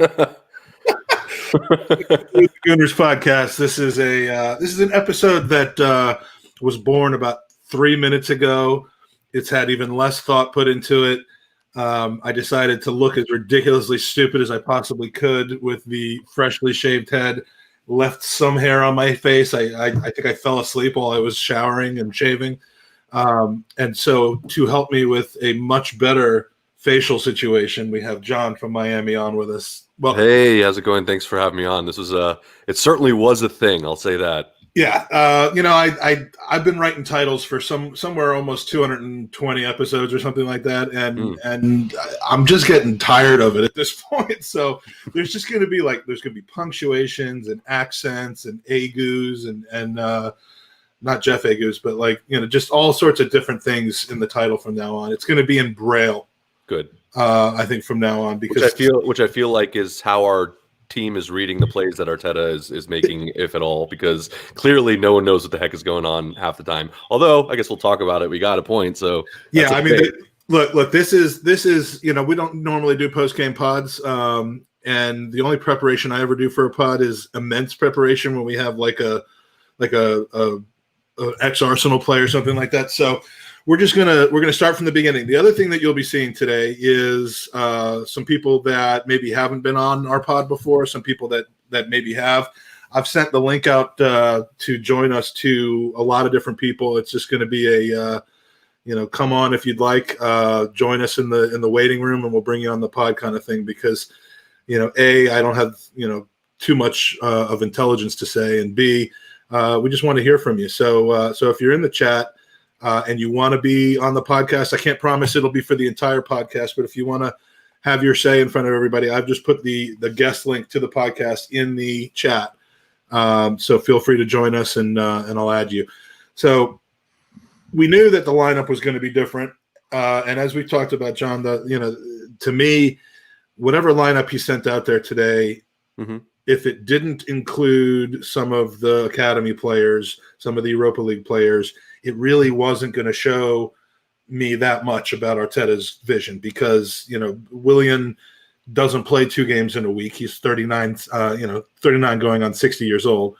The Gooners podcast. This is an episode that was born about 3 minutes ago. It's had even less thought put into it. I decided to look as ridiculously stupid as I possibly could with the freshly shaved head. Left some hair on my face. I think I fell asleep while I was showering and shaving. And so to help me with a much better facial situation, we have John from Miami on with us. Well, hey, how's it going? Thanks for having me on. This was it certainly was a thing. I'll say that. Yeah, I've been writing titles for somewhere almost 220 episodes or something like that, and I'm just getting tired of it at this point. So there's just going to be punctuations and accents and agus and not Jeff Agus, but just all sorts of different things in the title from now on. It's going to be in Braille. Good. I think from now on, because which I feel like is how our team is reading the plays that Arteta is making, if at all, because clearly no one knows what the heck is going on half the time. Although I guess we'll talk about it. We got a point. So yeah, I mean, look, this is we don't normally do post game pods, and the only preparation I ever do for a pod is immense preparation when we have like a ex Arsenal player or something like that. So we're gonna start from the beginning. The other thing that you'll be seeing today is some people that maybe haven't been on our pod before, some people that maybe have. I've sent the link out to join us to a lot of different people. It's just going to be a come on if you'd like, join us in the waiting room, and we'll bring you on the pod kind of thing, because I don't have too much of intelligence to say, and B, we just want to hear from you. So if you're in the chat. And you want to be on the podcast, I can't promise it'll be for the entire podcast, but if you want to have your say in front of everybody, I've just put the guest link to the podcast in the chat. So feel free to join us, and I'll add you. So we knew that the lineup was going to be different. And as we talked about, John, to me, whatever lineup he sent out there today, if it didn't include some of the academy players, some of the Europa League players, it really wasn't going to show me that much about Arteta's vision, because, Willian doesn't play 2 games in a week. He's 39 going on 60 years old.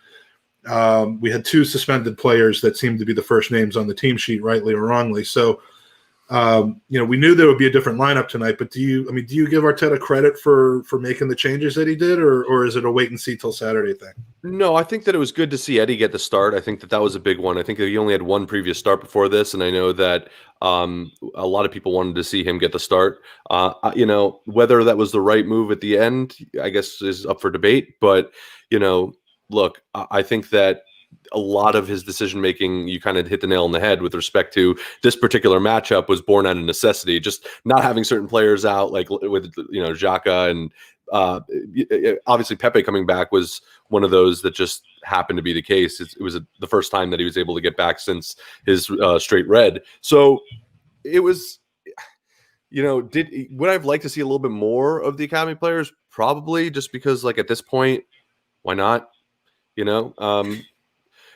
We had 2 suspended players that seemed to be the first names on the team sheet, rightly or wrongly. So, we knew there would be a different lineup tonight, but do you give Arteta credit for making the changes that he did, or is it a wait and see till Saturday thing? No, I think that it was good to see Eddie get the start. I think that was a big one. I think that he only had one previous start before this, and I know that a lot of people wanted to see him get the start. Whether that was the right move at the end, I guess, is up for debate. But, look, I think that a lot of his decision-making, you kind of hit the nail on the head with respect to this particular matchup, was born out of necessity. Just not having certain players out, like with, Xhaka, and obviously Pepe coming back was one of those that just happened to be the case. It was the first time that he was able to get back since his straight red. So it was, would I have liked to see a little bit more of the academy players? Probably, just because, at this point, why not?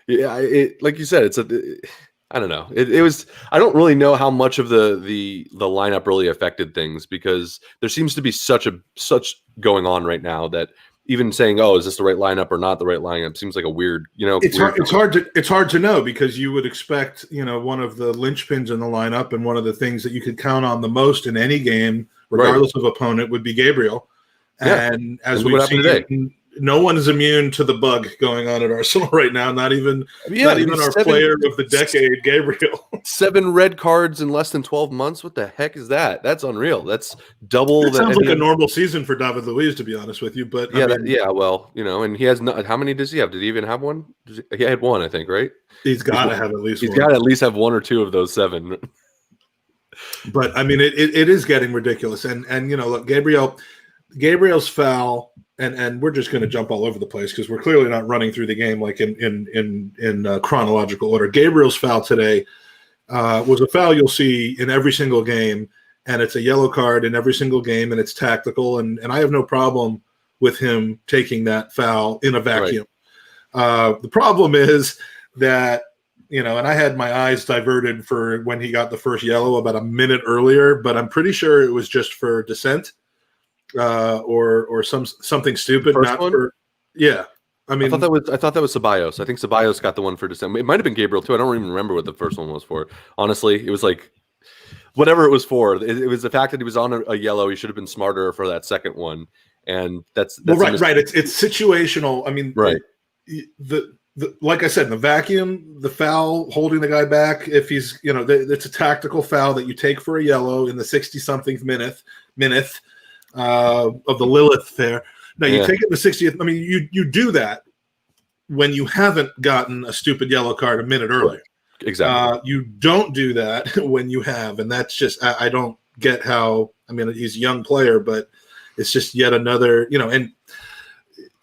Yeah, like you said, I don't know. It was. I don't really know how much of the lineup really affected things, because there seems to be such going on right now that even saying, "Oh, is this the right lineup or not the right lineup?" seems like a weird. It's hard to know, because you would expect one of the linchpins in the lineup, and one of the things that you could count on the most in any game, regardless of opponent, would be Gabriel. Yeah. And as we've seen today, no one is immune to the bug going on at Arsenal right now. Not even our player of the decade, Gabriel. 7 red cards in less than 12 months. What the heck is that? That's unreal. That's double. It sounds like a normal season for David Luiz, to be honest with you. But well, and he has not. How many does he have? Did he even have one? He had 1, I think, right? He's got to have at least. He's got to at least have 1 or 2 of those 7. But I mean, it is getting ridiculous. And look, Gabriel's foul. And we're just going to jump all over the place, because we're clearly not running through the game like in chronological order. Gabriel's foul today was a foul you'll see in every single game, and it's a yellow card in every single game, and it's tactical. And I have no problem with him taking that foul in a vacuum. Right. The problem is that, and I had my eyes diverted for when he got the first yellow about a minute earlier, but I'm pretty sure it was just for dissent. or something stupid. First Not one? for yeah. I mean, I thought that was Ceballos. I think Ceballos got the one for December. It might have been Gabriel too. I don't even remember what the first one was for. Honestly, it was like whatever it was for. It was the fact that he was on a yellow. He should have been smarter for that second one. And that's well, right. It's situational. I mean, right. The like I said, in the vacuum, the foul holding the guy back. If he's it's a tactical foul that you take for a yellow in the 60-something minute of the Lilith there. Now you take it in the 60th. I mean, you do that when you haven't gotten a stupid yellow card a minute earlier. Exactly. You don't do that when you have, and that's just I don't get how. I mean, he's a young player, but it's just yet another. And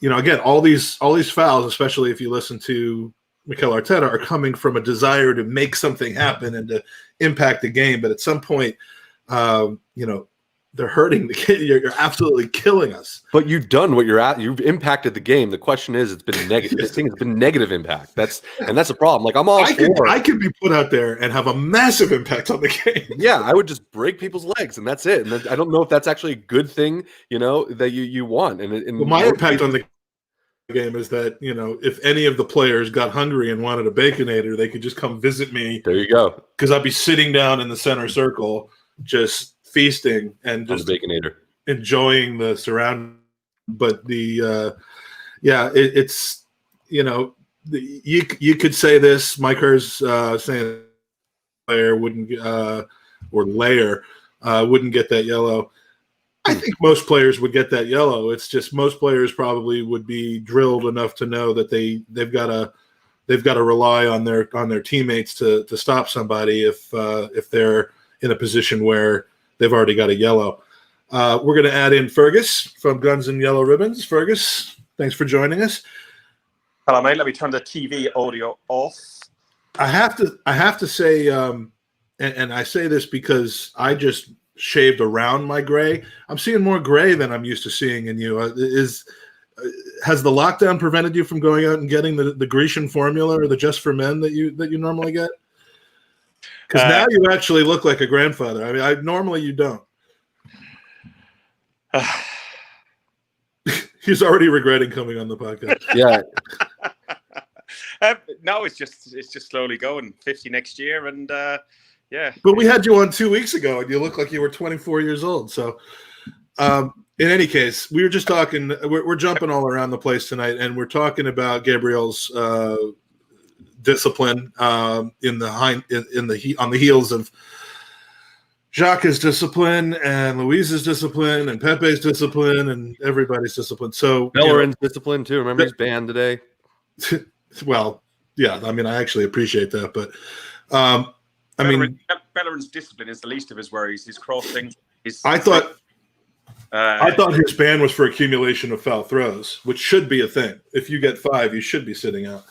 again, all these fouls, especially if you listen to Mikel Arteta, are coming from a desire to make something happen and to impact the game. But at some point, they're hurting the kid. You're absolutely killing us. But you've done what you're at. You've impacted the game. The question is, it's been negative. This thing has been negative impact. That's a problem. Like I could be put out there and have a massive impact on the game. Yeah, I would just break people's legs, and that's it. And I don't know if that's actually a good thing, that you want. And well, my impact on the game is that if any of the players got hungry and wanted a baconator, they could just come visit me. There you go. Because I'd be sitting down in the center circle, just feasting and just baconator, enjoying the surround. But it's you could say this. Mike Hurst saying player wouldn't wouldn't get that yellow. I think most players would get that yellow. It's just most players probably would be drilled enough to know that they've got to rely on their teammates to stop somebody if they're in a position where they've already got a yellow. We're going to add in Fergus from Guns and Yellow Ribbons. Fergus, thanks for joining us. Hello, mate. Let me turn the TV audio off. I have to say, and I say this because I just shaved around my gray. I'm seeing more gray than I'm used to seeing in you. Has the lockdown prevented you from going out and getting the Grecian formula or the Just for Men that you normally get? Because now you actually look like a grandfather. I mean, normally you don't. He's already regretting coming on the podcast. Yeah. No, it's just slowly going. 50 next year, and yeah. But we had you on 2 weeks ago, and you look like you were 24 years old. So, in any case, we were just talking. We're jumping all around the place tonight, and we're talking about Gabriel's discipline on the heels of Jacques' discipline and Luis's discipline and Pepe's discipline and everybody's discipline. So Bellerin's discipline too. Remember he's banned today. Well, yeah. I mean, I actually appreciate that, but Bellerin's discipline is the least of his worries. His crossing. I thought his ban was for accumulation of foul throws, which should be a thing. If you get 5, you should be sitting out.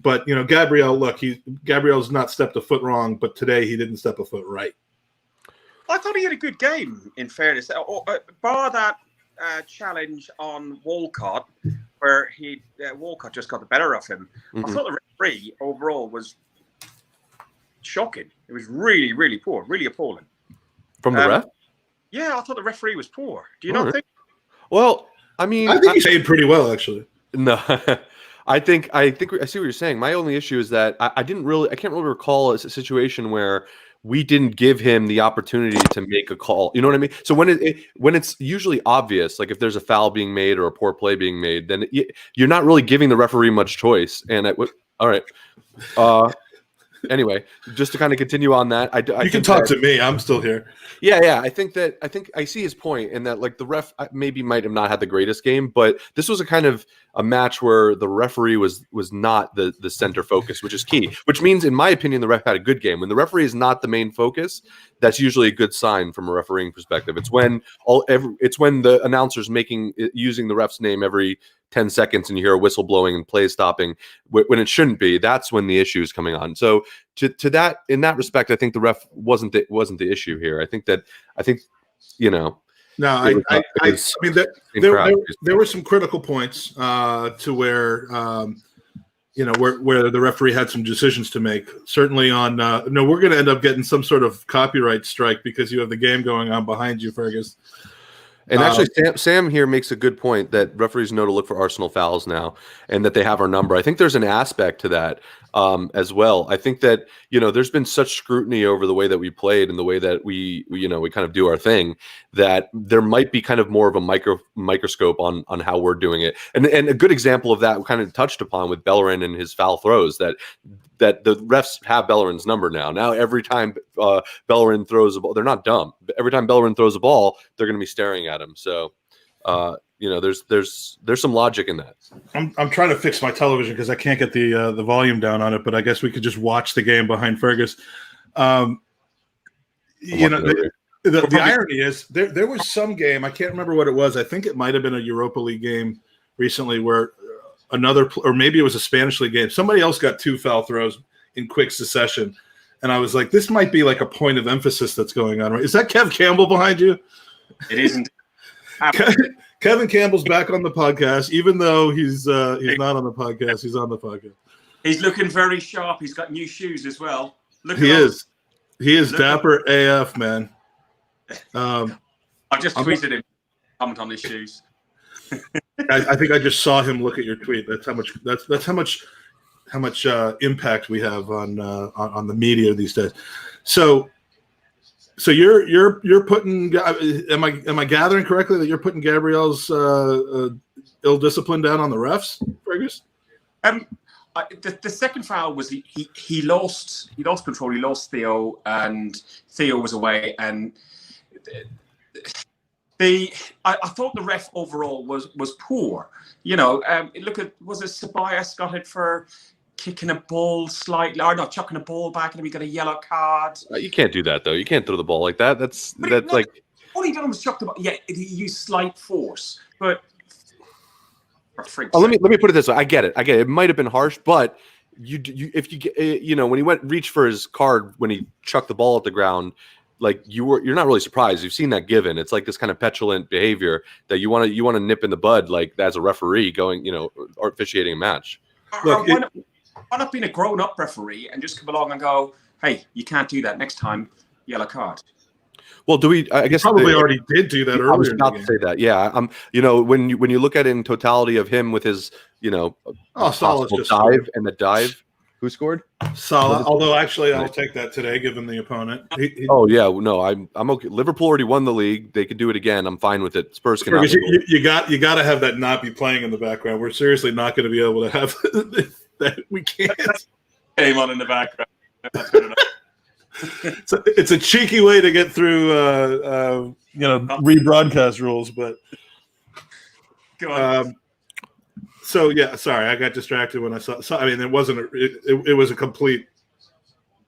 But Gabriel, look, Gabriel's not stepped a foot wrong, but today he didn't step a foot right. I thought he had a good game, in fairness. Bar that challenge on Walcott, where Walcott just got the better of him. Mm-hmm. I thought the referee overall was shocking. It was really, really poor, really appalling. From the ref? Yeah, I thought the referee was poor. Do you not think? Well, I mean, I think he played pretty well, actually. No. I think I see what you're saying. My only issue is that I can't really recall a situation where we didn't give him the opportunity to make a call. You know what I mean? So when it's usually obvious, like if there's a foul being made or a poor play being made, then you're not really giving the referee much choice. And all right. Anyway, just to kind of continue on that, you can talk to me. I'm still here. Yeah. I think I see his point in that, like, the ref maybe might have not had the greatest game, but this was a kind of a match where the referee was not the center focus, which is key. Which means, in my opinion, the ref had a good game. When the referee is not the main focus, that's usually a good sign from a refereeing perspective. It's when the announcer's using the ref's name every 10 seconds and you hear a whistle blowing and play stopping when it shouldn't be. That's when the issue is coming on. So to that, in that respect, I think the ref wasn't the issue here. I think No, I mean there were some critical points to where where the referee had some decisions to make. Certainly on we're going to end up getting some sort of copyright strike because you have the game going on behind you, Fergus. And actually, Sam here makes a good point that referees know to look for Arsenal fouls now, and that they have our number. I think there's an aspect to that as well. I think that there's been such scrutiny over the way that we played and the way that we kind of do our thing, that there might be kind of more of a microscope on how we're doing it. And a good example of that we kind of touched upon with Bellerin and his foul throws, that the refs have Bellerin's number now. Now every time Bellerin throws a ball, they're not dumb. Every time Bellerin throws a ball, they're going to be staring at him. So, there's some logic in that. I'm trying to fix my television because I can't get the volume down on it, but I guess we could just watch the game behind Fergus. The irony is there was some game, I can't remember what it was. I think it might have been a Europa League game recently where or maybe it was a Spanish League game. Somebody else got 2 foul throws in quick succession. And I was like, this might be like a point of emphasis that's going on. Right? Is that Kev Campbell behind you? It isn't. Kevin Campbell's back on the podcast, even though he's not on the podcast. He's on the podcast. He's looking very sharp. He's got new shoes as well. He is dapper AF, man. I've just tweeted him. Comment on his shoes. I think I just saw him look at your tweet. That's how much impact we have on the media these days. So you're putting. Am I gathering correctly that you're putting Gabriel's ill discipline down on the refs, Fergus? The second foul was he lost control. He lost Theo, and Theo was away. And I thought the ref overall was poor. Look at, was it Ceballos got it for kicking a ball slightly, or not chucking a ball back, and we got a yellow card. You can't do that though. You can't throw the ball like that. That's like all he done was chuck the ball. Yeah, he used slight force, but. Let me put it this way. I get it. It might have been harsh, but if you when he reached for his card when he chucked the ball at the ground, like you're not really surprised. You've seen that given. It's like this kind of petulant behavior that you want to nip in the bud, like as a referee going, or officiating a match. Look, why not being a grown-up referee and just come along and go, hey, you can't do that next time, yellow card. Well, do we? I guess probably already did do that earlier. I was about to say that. Yeah. When you look at it in totality of him with his, Solid dive and the dive. Who scored? Salah. Although actually, I'll take that today, given the opponent. I'm okay. Liverpool already won the league. They could do it again. I'm fine with it. Spurs can. You got to have that not be playing in the background. We're seriously not going to be able to have that. We can't. Game on in the background. It's a cheeky way to get through, rebroadcast rules, but. Go on. So yeah, sorry, I got distracted when I saw. I mean, it wasn't. It was a complete.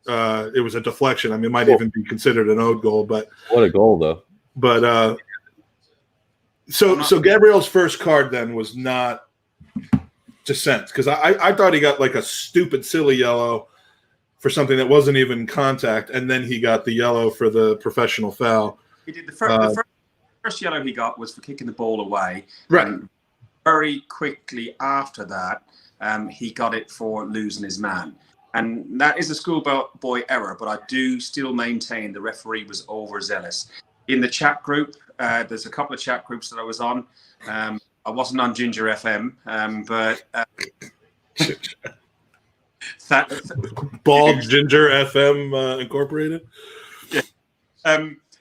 It was a deflection. I mean, it might even be considered an own goal, but what a goal though. But so Gabriel's first card then was not dissent, because I thought he got like a stupid silly yellow for something that wasn't even contact, and then he got the yellow for the professional foul. He did the first yellow he got was for kicking the ball away. Right. Very quickly after that, he got it for losing his man. And that is a schoolboy error, but I do still maintain the referee was overzealous. In the chat group, there's a couple of chat groups that I was on. I wasn't on Ginger FM, but... Bald Ginger FM Incorporated? Yeah.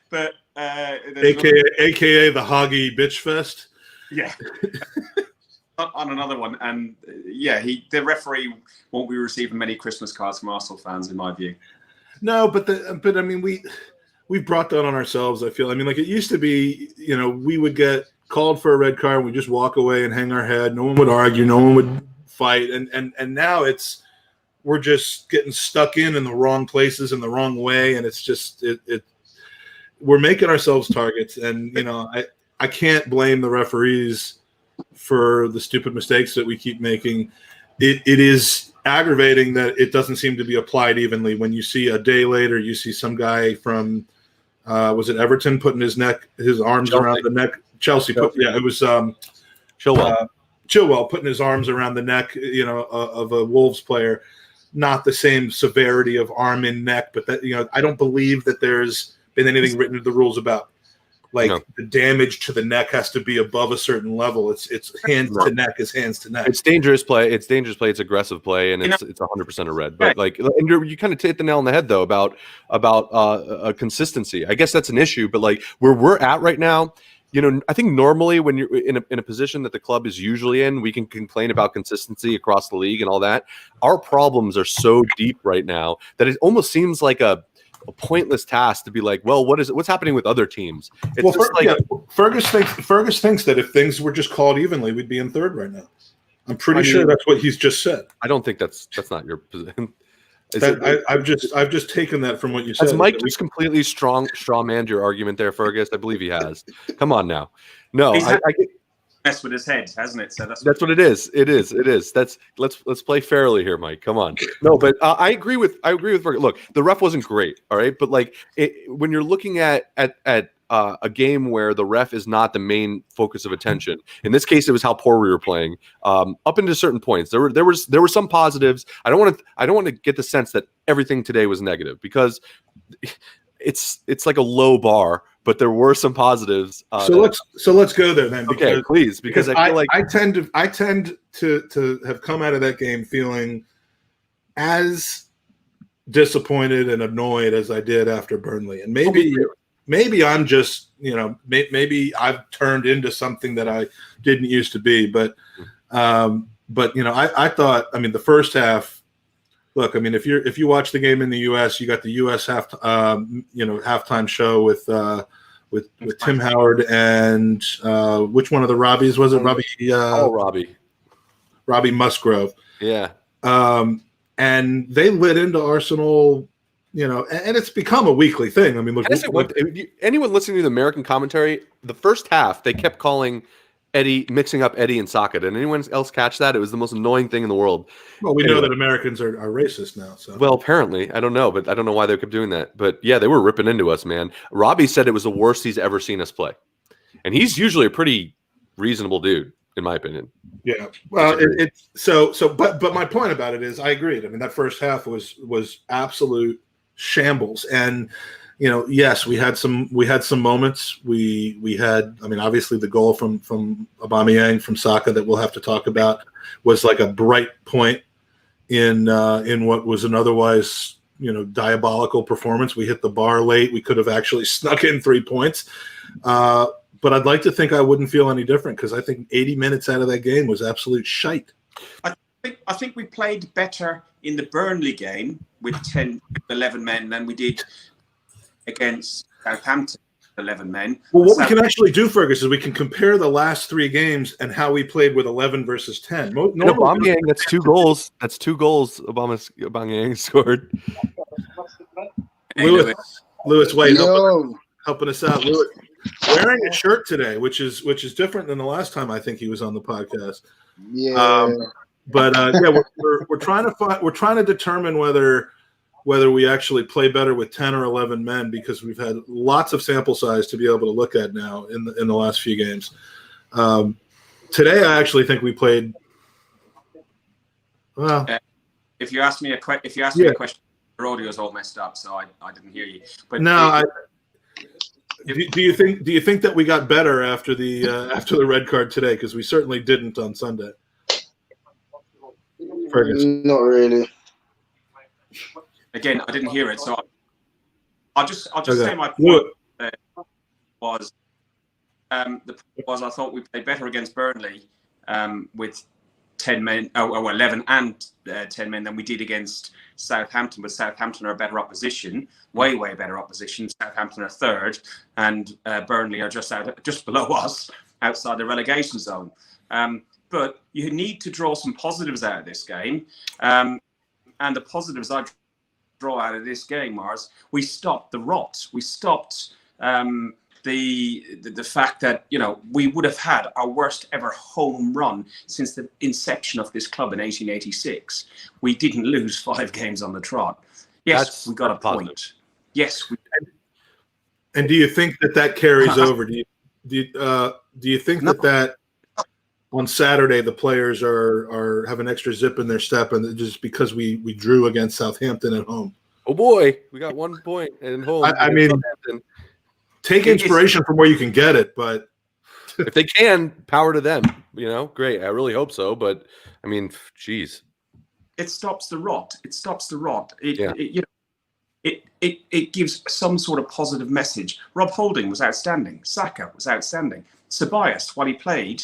But... AKA the Hoggy Bitch Fest? Yeah. On another one, and the referee won't be receiving many Christmas cards from Arsenal fans, in my view. No, but I mean, we brought that on ourselves. I feel. I mean, like it used to be, we would get called for a red card, and we just walk away and hang our head. No one would argue. No one would fight. And now we're just getting stuck in the wrong places in the wrong way, and it's just we're making ourselves targets, and I can't blame the referees for the stupid mistakes that we keep making. It is aggravating that it doesn't seem to be applied evenly. When you see a day later, you see some guy from, was it Everton, putting his arms around the neck? Chelsea. It was Chilwell putting his arms around the neck, of a Wolves player. Not the same severity of arm in neck, but that, I don't believe that there's been anything written into the rules about like No. the damage to the neck has to be above a certain level. It's hands to neck is hands to neck. It's dangerous play. It's dangerous play. It's aggressive play, and it's 100% a red. But like, and you kind of hit the nail on the head though about consistency. I guess that's an issue. But like where we're at right now, I think normally when you're in a position that the club is usually in, we can complain about consistency across the league and all that. Our problems are so deep right now that it almost seems like a pointless task to be like, well, what's happening with other teams? It's Fergus thinks that if things were just called evenly, we'd be in third right now. I'm pretty sure that's what he's just said. I don't think that's not your position. I've just taken that from what you said. Has Mike just completely straw manned your argument there, Fergus? I believe he has. Come on now. No, I mess with his head, hasn't it? So that's what it is. It is. Let's play fairly here, Mike. Come on. No, but I agree with Fergus. Look, the ref wasn't great, all right, but like when you're looking at a game where the ref is not the main focus of attention. In this case, it was how poor we were playing. Up into certain points, there were some positives. I don't want to get the sense that everything today was negative, because it's like a low bar. But there were some positives. So let's go there then. Okay, please, because I feel like I tend to have come out of that game feeling as disappointed and annoyed as I did after Burnley, and maybe I'm just maybe I've turned into something that I didn't used to be, but I thought, I mean, the first half. Look, I mean, if you watch the game in the U.S., you got the U.S. halftime show with Tim Howard and which one of the Robbies was it? Robbie Musgrove. Yeah. And they lit into Arsenal, and it's become a weekly thing. I mean, look, anyone listening to the American commentary, the first half they kept calling mixing up Eddie and Saka. Did anyone else catch that? It was the most annoying thing in the world. Well, we know that Americans are racist now. So. Well, apparently. I don't know, but I don't know why they kept doing that. But yeah, they were ripping into us, man. Robbie said it was the worst he's ever seen us play. And he's usually a pretty reasonable dude, in my opinion. Yeah. Well, but my point about it is I agreed. I mean, that first half was absolute shambles. And yes, we had some moments. We had, I mean, obviously the goal from Aubameyang from Saka that we'll have to talk about was like a bright point in what was an otherwise diabolical performance. We hit the bar late. We could have actually snuck in 3 points. But I'd like to think I wouldn't feel any different, because I think 80 minutes out of that game was absolute shite. I think we played better in the Burnley game with 11 men than we did against Southampton, 11 men. Well, what we can actually do, Fergus, is we can compare the last 3 games and how we played with 11 versus 10. Aubameyang, that's 2 goals. That's 2 goals Aubameyang scored. Lewis White helping us out. Lewis wearing a shirt today, which is different than the last time I think he was on the podcast. Yeah. We're trying to determine whether we actually play better with 10 or 11 men, because we've had lots of sample size to be able to look at now in the last few games. Today, I actually think we played well. If you ask me a question, your audio is all messed up, so I didn't hear you. But no, do you think that we got better after the red card today? Because we certainly didn't on Sunday. Fergus. Not really. Again, I didn't hear it, so I'll just say my point was the point was I thought we played better against Burnley with 10 men, 11 and 10 men than we did against Southampton. But Southampton are a better opposition, way better opposition. Southampton are third, and Burnley are just below us, outside the relegation zone. But you need to draw some positives out of this game, and the positives I draw out of this game, Mars, we stopped the rot. We stopped the fact that we would have had our worst ever home run since the inception of this club in 1886. We didn't lose 5 games on the trot. Yes, we got a point. Yes, and do you think that carries over? Do you think that on Saturday the players are have an extra zip in their step, and just because we drew against Southampton at home? Oh boy, we got 1 point at home. I mean, take inspiration from where you can get it, but if they can, power to them. Great. I really hope so. But I mean, geez, it stops the rot. It stops the rot. Yeah. It gives some sort of positive message. Rob Holding was outstanding. Saka was outstanding. Ceballos, while he played,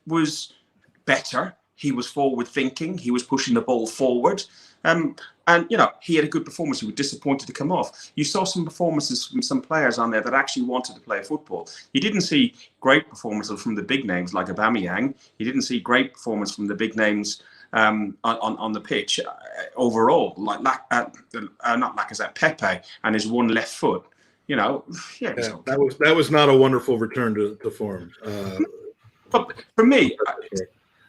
was better. He was forward thinking. He was pushing the ball forward. And he had a good performance. He was disappointed to come off. You saw some performances from some players on there that actually wanted to play football. You didn't see great performances from the big names like Aubameyang. You didn't see great performance from the big names on the pitch overall, like not Lacazette, Pepe, and his one left foot. That was not a wonderful return to form. But for me,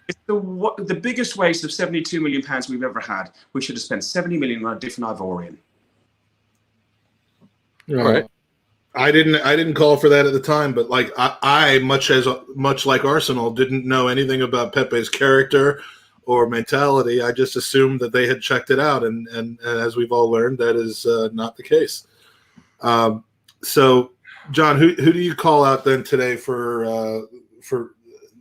it's the biggest waste of £72 million we've ever had. We should have spent 70 million on a different Ivorian. Right. I didn't call for that at the time, but like I much like Arsenal, didn't know anything about Pepe's character or mentality. I just assumed that they had checked it out, and as we've all learned, that is not the case. So, John, who do you call out then today for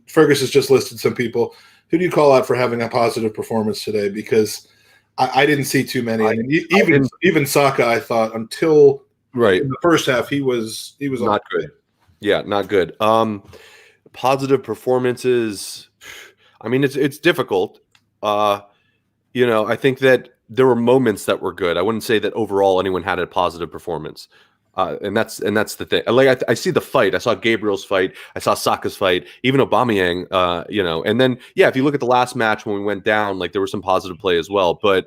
Fergus has just listed some people. Who do you call out for having a positive performance today? Because I didn't see too many. I mean, even Saka, I thought until in the first half he was not good. Yeah, not good. Positive performances. I mean, it's difficult. I think that there were moments that were good. I wouldn't say that overall anyone had a positive performance. And that's the thing. Like I see the fight. I saw Gabriel's fight. I saw Saka's fight. Even Aubameyang. And then if you look at the last match when we went down, like there was some positive play as well. But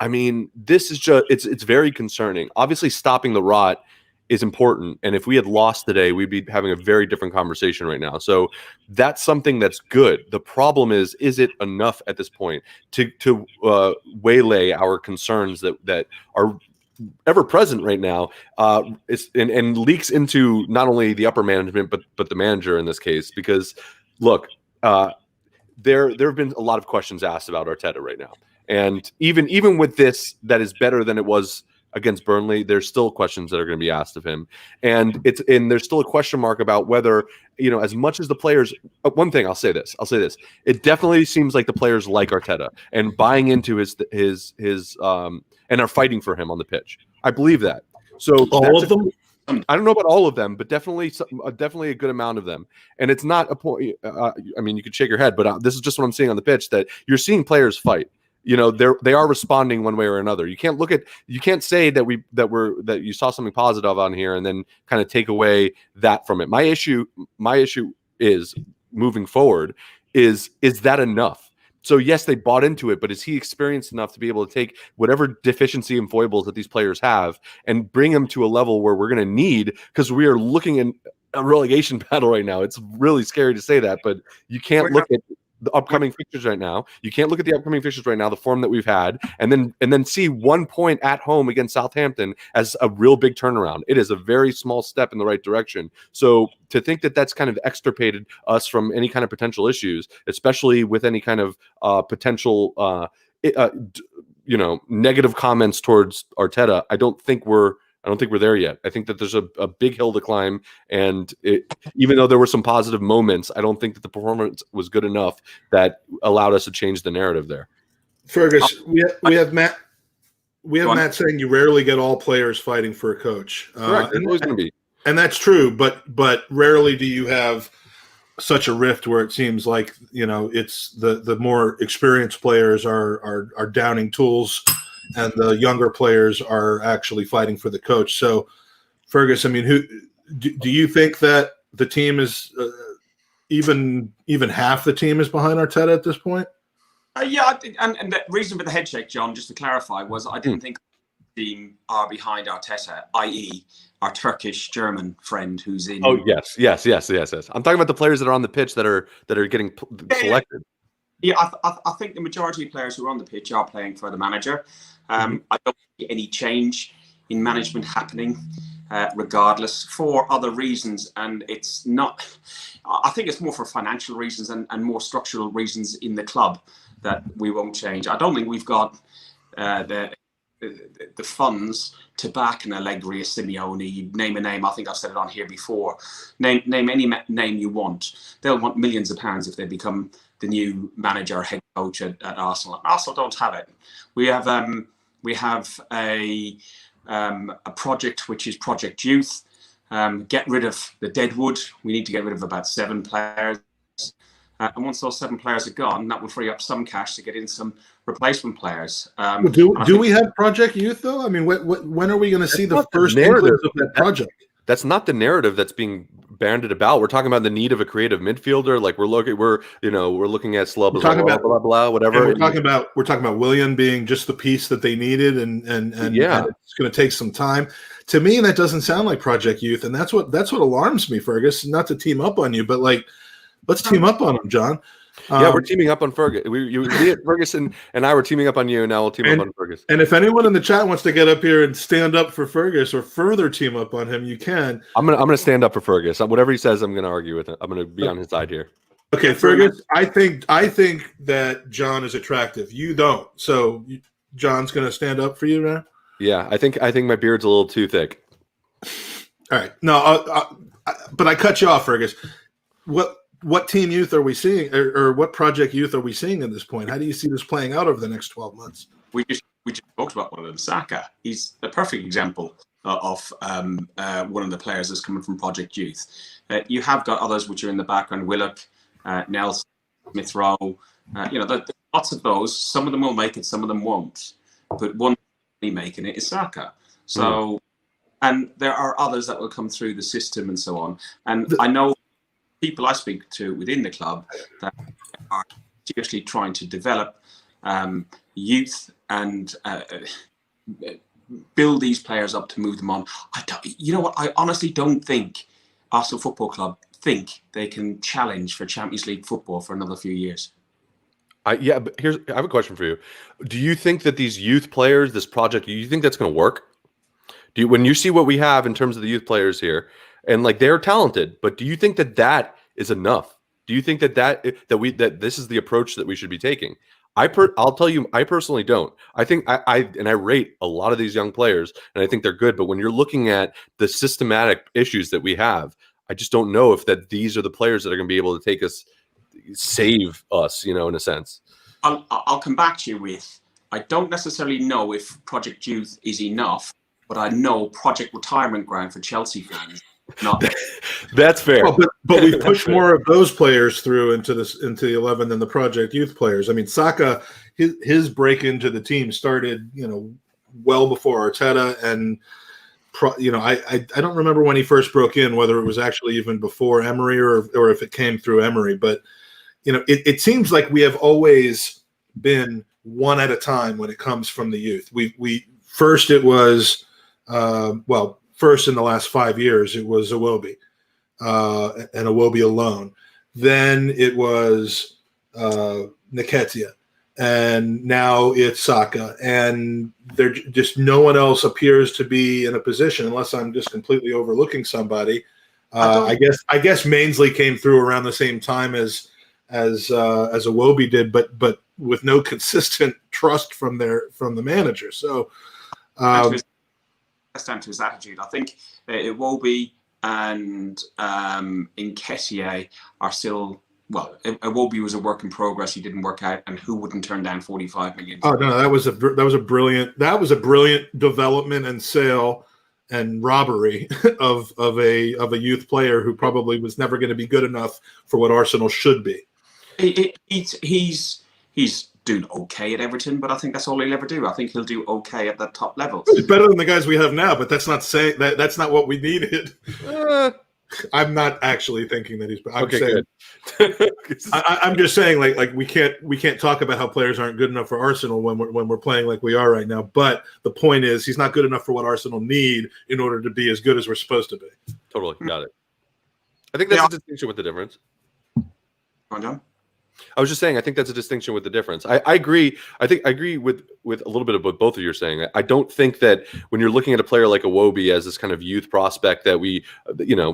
I mean, this is just it's very concerning. Obviously, stopping the rot is important. And if we had lost today, we'd be having a very different conversation right now. So that's something that's good. The problem is it enough at this point to waylay our concerns that are ever present right now, and leaks into not only the upper management but the manager in this case, because look, there have been a lot of questions asked about Arteta right now, and even with this that is better than it was against Burnley, there's still questions that are going to be asked of him, and there's still a question mark about whether, as much as the players. One thing I'll say this: it definitely seems like the players like Arteta and buying into his and are fighting for him on the pitch. I believe that. So all of them. I don't know about all of them, but definitely a good amount of them. And it's not a point. I mean, you could shake your head, but this is just what I'm seeing on the pitch. That you're seeing players fight. They are responding one way or another. You can't say that you saw something positive on here and then kind of take away that from it. My issue is moving forward. Is that enough? So yes, they bought into it, but is he experienced enough to be able to take whatever deficiency and foibles that these players have and bring them to a level where we're going to need, because we are looking in a relegation battle right now. It's really scary to say that, but you can't look at the upcoming fixtures right now. You can't look at the upcoming fixtures right now, the form that we've had, and then see 1 point at home against Southampton as a real big turnaround. It is a very small step in the right direction. So to think that that's kind of extirpated us from any kind of potential issues, especially with any kind of potential, negative comments towards Arteta, I don't think we're there yet. I think that there's a big hill to climb, and even though there were some positive moments, I don't think that the performance was good enough that allowed us to change the narrative there. Fergus, we have Matt. We have Matt saying you rarely get all players fighting for a coach. Correct. It's always going to be, and that's true. But rarely do you have such a rift where it seems like it's the more experienced players are downing tools, and the younger players are actually fighting for the coach. So, Fergus, I mean, do you think that the team is even half the team is behind Arteta at this point? Yeah, and the reason for the head shake, John, just to clarify, was I didn't think the team are behind Arteta, i.e. our Turkish-German friend who's in. Oh yes. I'm talking about the players that are on the pitch that are getting selected. Yeah, I think the majority of players who are on the pitch are playing for the manager. I don't see any change in management happening, regardless, for other reasons. And it's not, I think it's more for financial reasons and more structural reasons in the club that we won't change. I don't think we've got the the funds to back an Allegri, a Simeone, you name a name. I think I've said it on here before. Name any name you want. They'll want millions of pounds if they become the new manager or head coach at Arsenal. Arsenal don't have it. We have a project which is Project Youth. Get rid of the deadwood. We need to get rid of about 7 players. And once those 7 players are gone, that will free up some cash to get in some replacement players. Do we have Project Youth though? I mean, when are we going to see the first narrative of that project? That's not the narrative that's being banded about. We're talking about the need of a creative midfielder. Like we're looking at Slub, blah blah, whatever. We're talking about Willian being just the piece that they needed, and it's going to take some time. To me, that doesn't sound like Project Youth, and that's what alarms me, Fergus. Not to team up on you, but like, let's team up on them, John. Yeah, we're teaming up on Fergus. Ferguson and I were teaming up on you. Now we'll team up on Fergus. And if anyone in the chat wants to get up here and stand up for Fergus or further team up on him, you can. I'm gonna stand up for Fergus. Whatever he says, I'm gonna argue with him. I'm gonna be on his side here. Okay, Fergus. I think that John is attractive. You don't. So John's gonna stand up for you now. Yeah, I think my beard's a little too thick. All right. No, but I cut you off, Fergus. What team youth are we seeing, or what Project Youth are we seeing at this point? How do you see this playing out over the next 12 months? We just talked about one of them, Saka. He's a perfect example of one of the players that's coming from Project Youth. You have got others which are in the background: Willock, Nelson, Smith Rowe. There's lots of those. Some of them will make it, some of them won't. But one making it is Saka. So, and there are others that will come through the system and so on. And I know people I speak to within the club that are seriously trying to develop youth and build these players up to move them on. I honestly don't think Arsenal Football Club think they can challenge for Champions League football for another few years. But I have a question for you. Do you think that these youth players, this project, do you think that's going to work? When you see what we have in terms of the youth players here, and like they're talented, but do you think that is enough? Do you think that this is the approach that we should be taking? I'll tell you, I personally don't. I think I rate a lot of these young players, and I think they're good. But when you're looking at the systematic issues that we have, I just don't know if these are the players that are going to be able to save us, in a sense. I'll come back to you with, I don't necessarily know if Project Youth is enough, but I know Project Retirement Ground for Chelsea fans. Not That's fair. Well, but we've pushed more of those players through into the 11 than the Project Youth players. I mean, Saka, his break into the team started, well before Arteta, and I don't remember when he first broke in, whether it was actually even before Emery or if it came through Emery. But it seems like we have always been one at a time when it comes from the youth. We first it was first in the last 5 years, it was Iwobi, and Iwobi alone. Then it was Nketiah, and now it's Saka. And there just no one else appears to be in a position, unless I'm just completely overlooking somebody. I guess Mainsley came through around the same time as Iwobi did, but with no consistent trust from the manager. So. That's down to his attitude. I think Iwobi and Nketiah are still. Well, Iwobi was a work in progress. He didn't work out, and who wouldn't turn down 45 million? Oh no, that was a brilliant development and sale and robbery of a youth player who probably was never going to be good enough for what Arsenal should be. He's doing okay at Everton, but I think that's all he'll ever do. I think he'll do okay at that top level. He's better than the guys we have now, but that's not saying that's not what we needed. I'm not actually thinking that he's. I'm saying, good. I'm just saying, like we can't talk about how players aren't good enough for Arsenal when we're playing like we are right now. But the point is, he's not good enough for what Arsenal need in order to be as good as we're supposed to be. Totally got it. I think that's a distinction with the difference. Go on, John. I was just saying, I think that's a distinction with the difference. I agree. I agree with a little bit of what both of you are saying. I don't think that when you're looking at a player like Iwobi as this kind of youth prospect that we,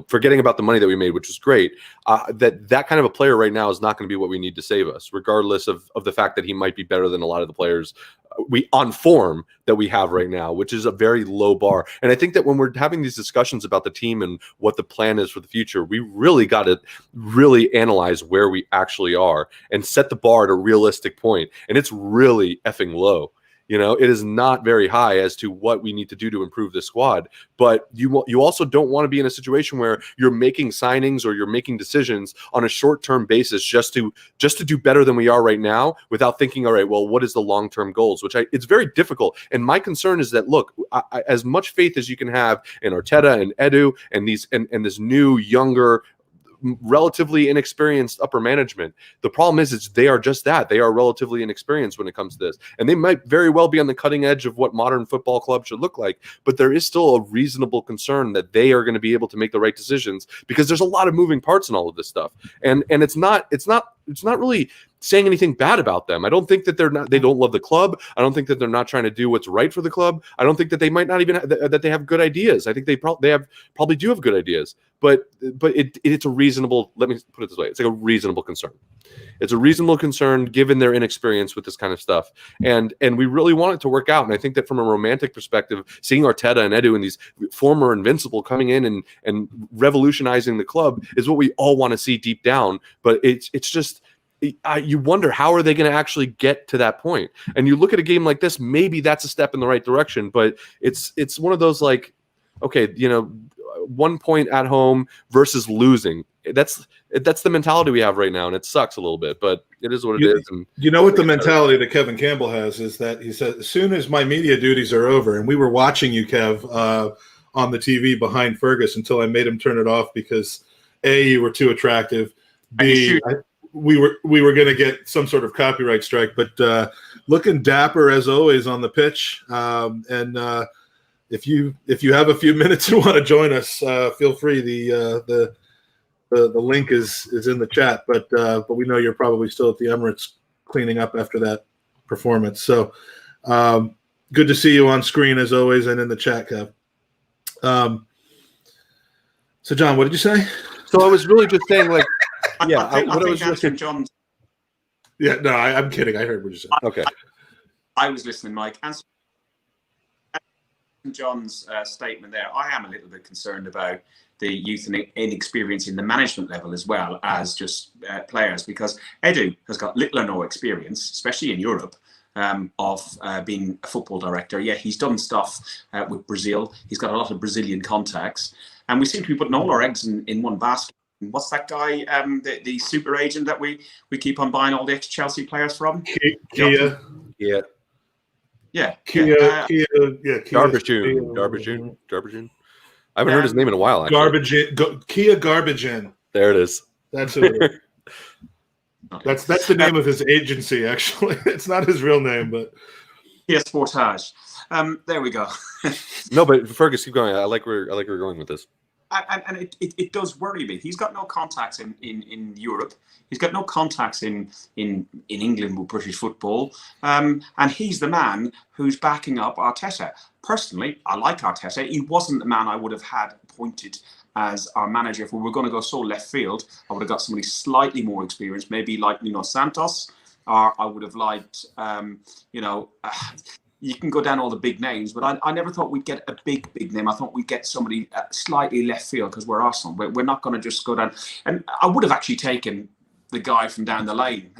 forgetting about the money that we made, which was great, that kind of a player right now is not going to be what we need to save us, regardless of the fact that he might be better than a lot of the players on form that we have right now, which is a very low bar. And I think that when we're having these discussions about the team and what the plan is for the future, we really got to really analyze where we actually are and set the bar at a realistic point. And it's really effing low. It is not very high as to what we need to do to improve the squad. But you also don't want to be in a situation where you're making signings or you're making decisions on a short-term basis just to do better than we are right now without thinking, all right, well, what is the long-term goals? It's very difficult. And my concern is that, look, as much faith as you can have in Arteta and Edu and this new, younger, relatively inexperienced upper management. The problem is they are just that. They are relatively inexperienced when it comes to this. And they might very well be on the cutting edge of what modern football clubs should look like. But there is still a reasonable concern that they are going to be able to make the right decisions because there's a lot of moving parts in all of this stuff. And it's not really saying anything bad about them. I don't think that they don't love the club. I don't think that they're not trying to do what's right for the club. I don't think that they might not even that they have good ideas. I think they probably do have good ideas, but it's a reasonable, let me put it this way. It's like a reasonable concern. It's a reasonable concern given their inexperience with this kind of stuff. And we really want it to work out. And I think that from a romantic perspective, seeing Arteta and Edu and these former Invincible coming in and revolutionizing the club is what we all want to see deep down. But it's just, you wonder, how are they going to actually get to that point? And you look at a game like this, maybe that's a step in the right direction, but it's one of those like, okay, 1 point at home versus losing. That's the mentality we have right now, and it sucks a little bit, but it is what it is. And what the mentality that Kevin Campbell has is that he said, as soon as my media duties are over, and we were watching you, Kev, on the TV behind Fergus until I made him turn it off because A, you were too attractive, B, we were going to get some sort of copyright strike, but looking dapper as always on the pitch. And if you have a few minutes and want to join us, feel free. The link is in the chat, but we know you're probably still at the Emirates cleaning up after that performance. So good to see you on screen as always and in the chat, Kev. So John, what did you say? So I was really just saying, like, yeah, I think Anthony John's. Yeah, no, I'm kidding. I heard what you said. Okay, I was listening, Mike. Anthony John's statement there. I am a little bit concerned about the youth and inexperience in the management level as well as just players, because Edu has got little or no experience, especially in Europe, of being a football director. Yeah, he's done stuff with Brazil. He's got a lot of Brazilian contacts, and we seem to be putting all our eggs in one basket. What's that guy, the super agent that we keep on buying all the ex-Chelsea players from? Kia. yeah, Kia. Garbage. I haven't heard his name in a while. Actually. Kia Garbage In. There it is. That's who it is. That's the name of his agency. Actually, it's not his real name, but Kia Sportage. There we go. No, but Fergus, keep going. I like where you're going with this. And it does worry me. He's got no contacts in Europe. He's got no contacts in England with British football. And he's the man who's backing up Arteta. Personally, I like Arteta. He wasn't the man I would have had appointed as our manager. If we were going to go so left field, I would have got somebody slightly more experienced, maybe like Nuno Santos, or I would have liked, you can go down all the big names, but I never thought we'd get a big name. I thought we'd get somebody slightly left field because we're Arsenal. We're not going to just go down. And I would have actually taken the guy from down the lane.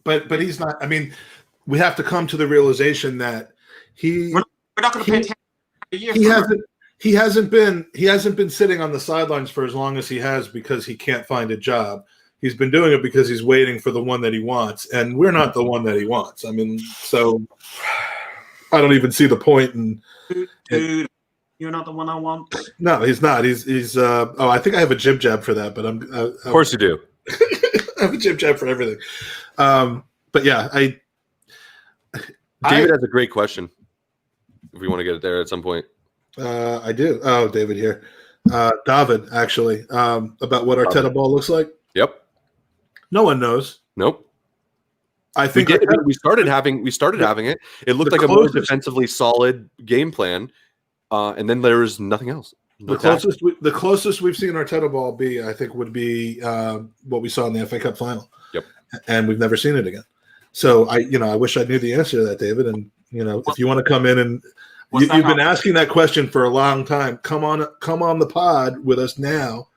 But he's not. I mean, we have to come to the realization that we're not going to pay attention a year. He hasn't been sitting on the sidelines for as long as he has because he can't find a job. He's been doing it because he's waiting for the one that he wants, and we're not the one that he wants. I mean, so I don't even see the point. Dude, you're not the one I want. No, he's not. He's. I think I have a jib jab for that, but of course you do. I have a jib jab for everything. But yeah, David has a great question. If we want to get it there at some point, I do. Oh, David here. David, actually, about what Arteta ball looks like. Yep. No one knows. Nope. I think we started having it. It looked like a more defensively solid game plan, and then there was nothing else. The closest we've seen Arteta ball be, I think, would be what we saw in the FA Cup final. Yep. and we've never seen it again. So I wish I knew the answer to that, David. And if you want to come in and you've been asking that question for a long time, come on the pod with us now,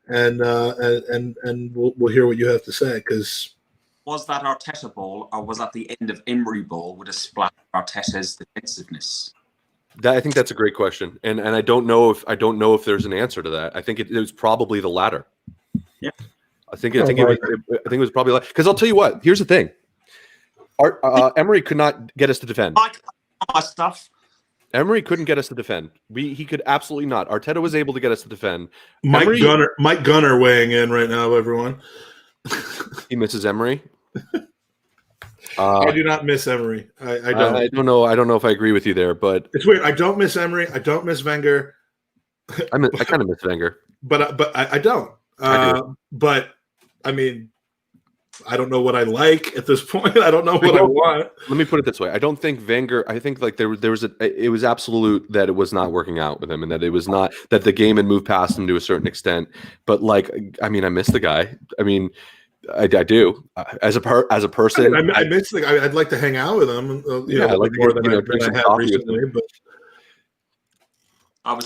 and we'll hear what you have to say. Because was that Arteta ball, or was that the end of Emery ball with a splash of Arteta's defensiveness? I think that's a great question, and I don't know if there's an answer to that. I think it was probably the latter. Yeah, I think it was probably because I'll tell you what. Here's the thing: Emery could not get us to defend. My stuff. Emery couldn't get us to defend. He could absolutely not. Arteta was able to get us to defend. Mike Gunner weighing in right now, everyone. He misses Emery. I do not miss Emery. I don't. I don't know. I don't know if I agree with you there, but it's weird. I don't miss Emery. I don't miss Wenger. I kind of miss Wenger, but I don't. I do. But I mean, I don't know what I like at this point. I don't know what I want. Let me put it this way: I don't think Wenger. I think like there was it was absolute that it was not working out with him, and that it was not that the game had moved past him to a certain extent. But like, I mean, I miss the guy. I mean. I do as a person. I miss the guy. I'd like to hang out with him. I like more to than I have recently. But I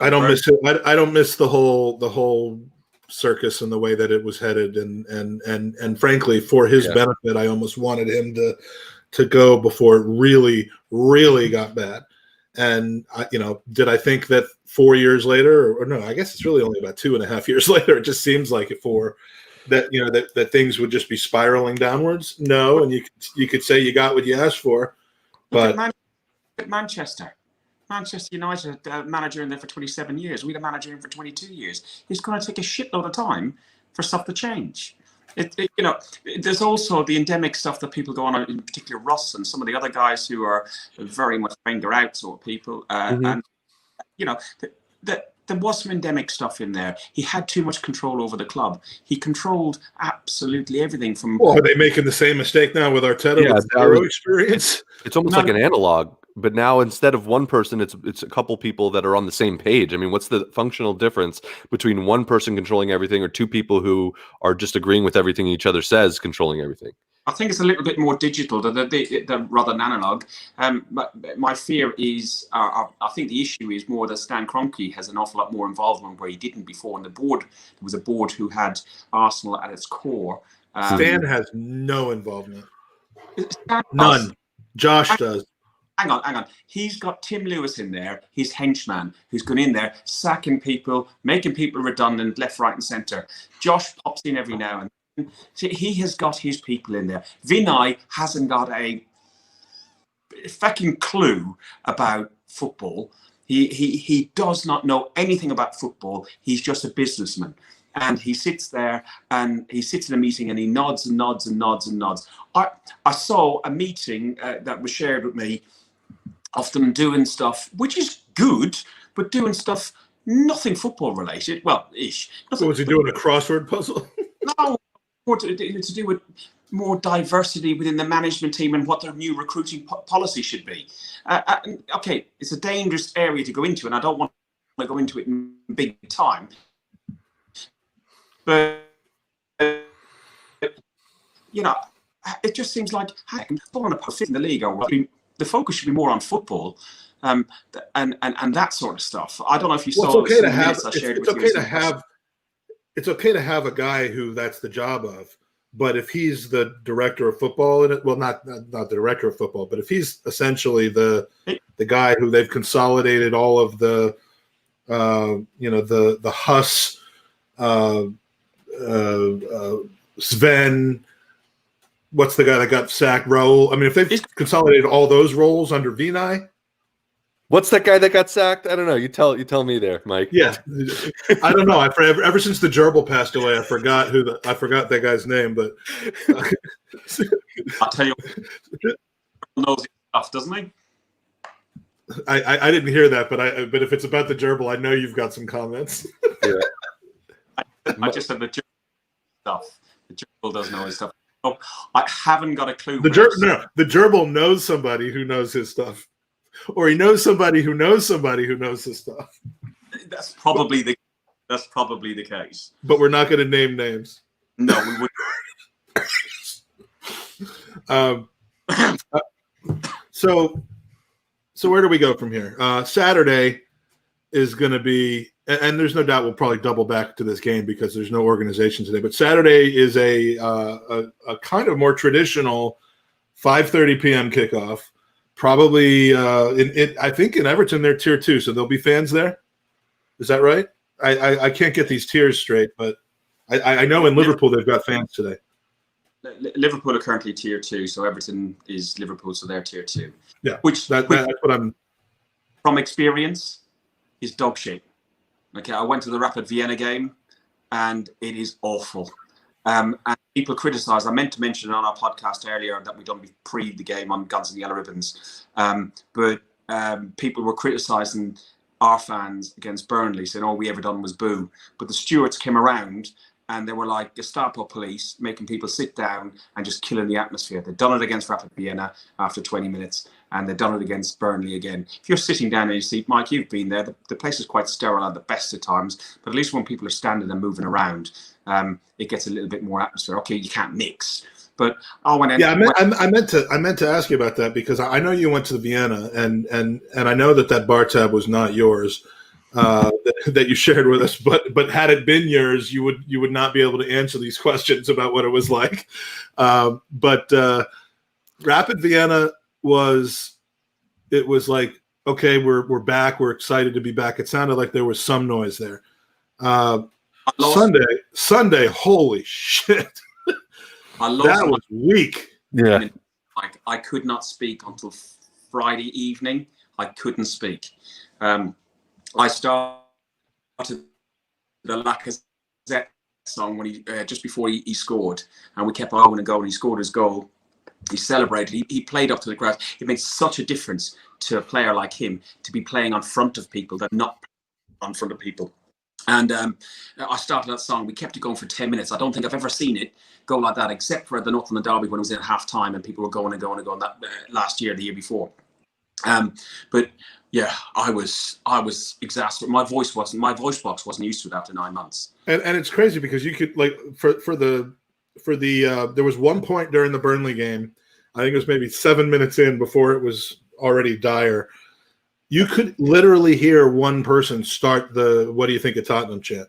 don't miss it. I don't miss the whole circus and the way that it was headed. And frankly, for his benefit, I almost wanted him to go before it really, really got bad. And did I think that 4 years later, or no? I guess it's really only about 2.5 years later. It just seems like it for. That that things would just be spiraling downwards. No, and you could say you got what you asked for, but Manchester United manager in there for 27 years. We had a manager in for 22 years. It's going to take a shitload of time for stuff to change. There's also the endemic stuff that people go on, in particular Russ and some of the other guys who are very much Wenger out sort of people, and there was some endemic stuff in there. He had too much control over the club. He controlled absolutely everything from... Well, are they making the same mistake now with Arteta with zero experience? It's almost like an analog, but now instead of one person, it's a couple people that are on the same page. I mean, what's the functional difference between one person controlling everything or two people who are just agreeing with everything each other says controlling everything? I think it's a little bit more digital than rather than analog. But my fear is, I think the issue is more that Stan Kroenke has an awful lot more involvement where he didn't before. And there was a board who had Arsenal at its core. Stan has no involvement. None. Josh does. Hang on. He's got Tim Lewis in there, his henchman, who's gone in there, sacking people, making people redundant, left, right, and centre. Josh pops in every now and then. So he has got his people in there. Vinay hasn't got a fucking clue about football. He does not know anything about football. He's just a businessman. And he sits there and he sits in a meeting and he nods and nods and nods and nods. I saw a meeting that was shared with me of them doing stuff, which is good, but doing stuff nothing football related. Well, ish. So was he doing a crossword puzzle? No. To do with more diversity within the management team and what their new recruiting policy should be. Okay, it's a dangerous area to go into, and I don't want to go into it in big time. But it just seems like falling apart in the league. The focus should be more on football, and that sort of stuff. I don't know if you saw. It's okay to have. It's okay to have a guy who that's the job of, but if he's the director of football, not the director of football, but if he's essentially the guy who they've consolidated all of the, the Huss, Sven, what's the guy that got sacked? Raul. I mean, if they've consolidated all those roles under Vinay. What's that guy that got sacked? I don't know. You tell me there, Mike. Yeah, I don't know. Ever since the gerbil passed away, I forgot that guy's name. But I'll tell you, he knows his stuff, doesn't he? I didn't hear that, but if it's about the gerbil, I know you've got some comments. Yeah. I just said the gerbil stuff. The gerbil does know his stuff. Oh, I haven't got a clue. The gerbil knows somebody who knows his stuff. Or he knows somebody who knows somebody who knows his stuff. That's probably the case. But we're not going to name names. No, we wouldn't. So where do we go from here? Saturday is going to be, and there's no doubt we'll probably double back to this game because there's no organization today. But Saturday is a kind of more traditional 5:30 p.m. kickoff. Probably, I think in Everton they're tier 2, so there'll be fans there. Is that right? I can't get these tiers straight, but I know in Liverpool they've got fans today. Liverpool are currently tier 2, so Everton is Liverpool, so they're tier 2. Yeah, which that's what I'm. From experience, is dog shit. Okay, I went to the Rapid Vienna game, and it is awful. And people criticise. I meant to mention on our podcast earlier that we done pre the game on Guns and Yellow Ribbons, but people were criticising our fans against Burnley, saying all we ever done was boo. But the stewards came around and they were like Gestapo police, making people sit down and just killing the atmosphere. They'd done it against Rapid Vienna after 20 minutes, and they've done it against Burnley again. If you're sitting down in your seat, Mike, you've been there, the place is quite sterile at the best of times, but at least when people are standing and moving around, it gets a little bit more atmosphere. Okay, you can't mix. But I meant to ask you about that because I know you went to Vienna, and I know that bar tab was not yours, that you shared with us. But had it been yours, you would not be able to answer these questions about what it was like. But Rapid Vienna was like, okay, we're back, we're excited to be back. It sounded like there was some noise there. Sunday, holy shit. That was weak. Yeah. I could not speak until Friday evening. I couldn't speak. I started the Lacazette song when he just before he scored, and we kept going and going. He scored his goal. He celebrated. He played up to the crowd. It made such a difference to a player like him to be playing on front of people than not on front of people. And I started that song. We kept it going for 10 minutes. I don't think I've ever seen it go like that, except for the Northern Derby when it was in half time and people were going and going and going that last year, the year before. But yeah, I was exasperated. My voice box wasn't used to it after 9 months. And it's crazy because you could like for the there was one point during the Burnley game, I think it was maybe 7 minutes in before it was already dire. You could literally hear one person start the "What do you think of Tottenham?" chant.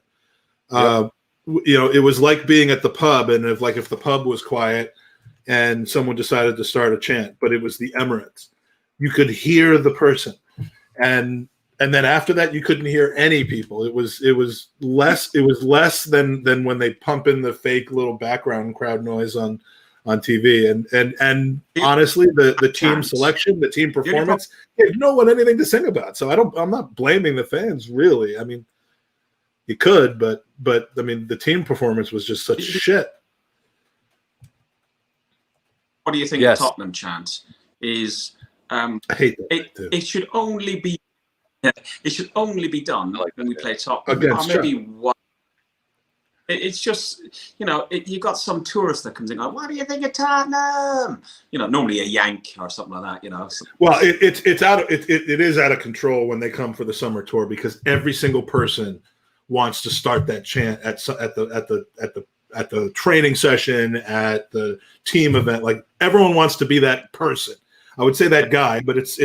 Yep. It was like being at the pub, and if the pub was quiet and someone decided to start a chant, but it was the Emirates, you could hear the person, and then after that, you couldn't hear any people. It was less than when they pump in the fake little background crowd noise on TV, and honestly, the team selection, the team performance, gave no one anything to sing about. So I'm not blaming the fans really. I mean, you could, but I mean, the team performance was just such shit. What do you think? Yes. The Tottenham chant is. I hate that too. It should only be. It should only be done when we play Tottenham, or maybe one. It's just, you got some tourist that comes in like, what do you think of Tottenham? Normally a Yank or something like that, Well, it is out of control when they come for the summer tour because every single person wants to start that chant at the training session, at the team event. Like everyone wants to be that person. I would say that guy, but it's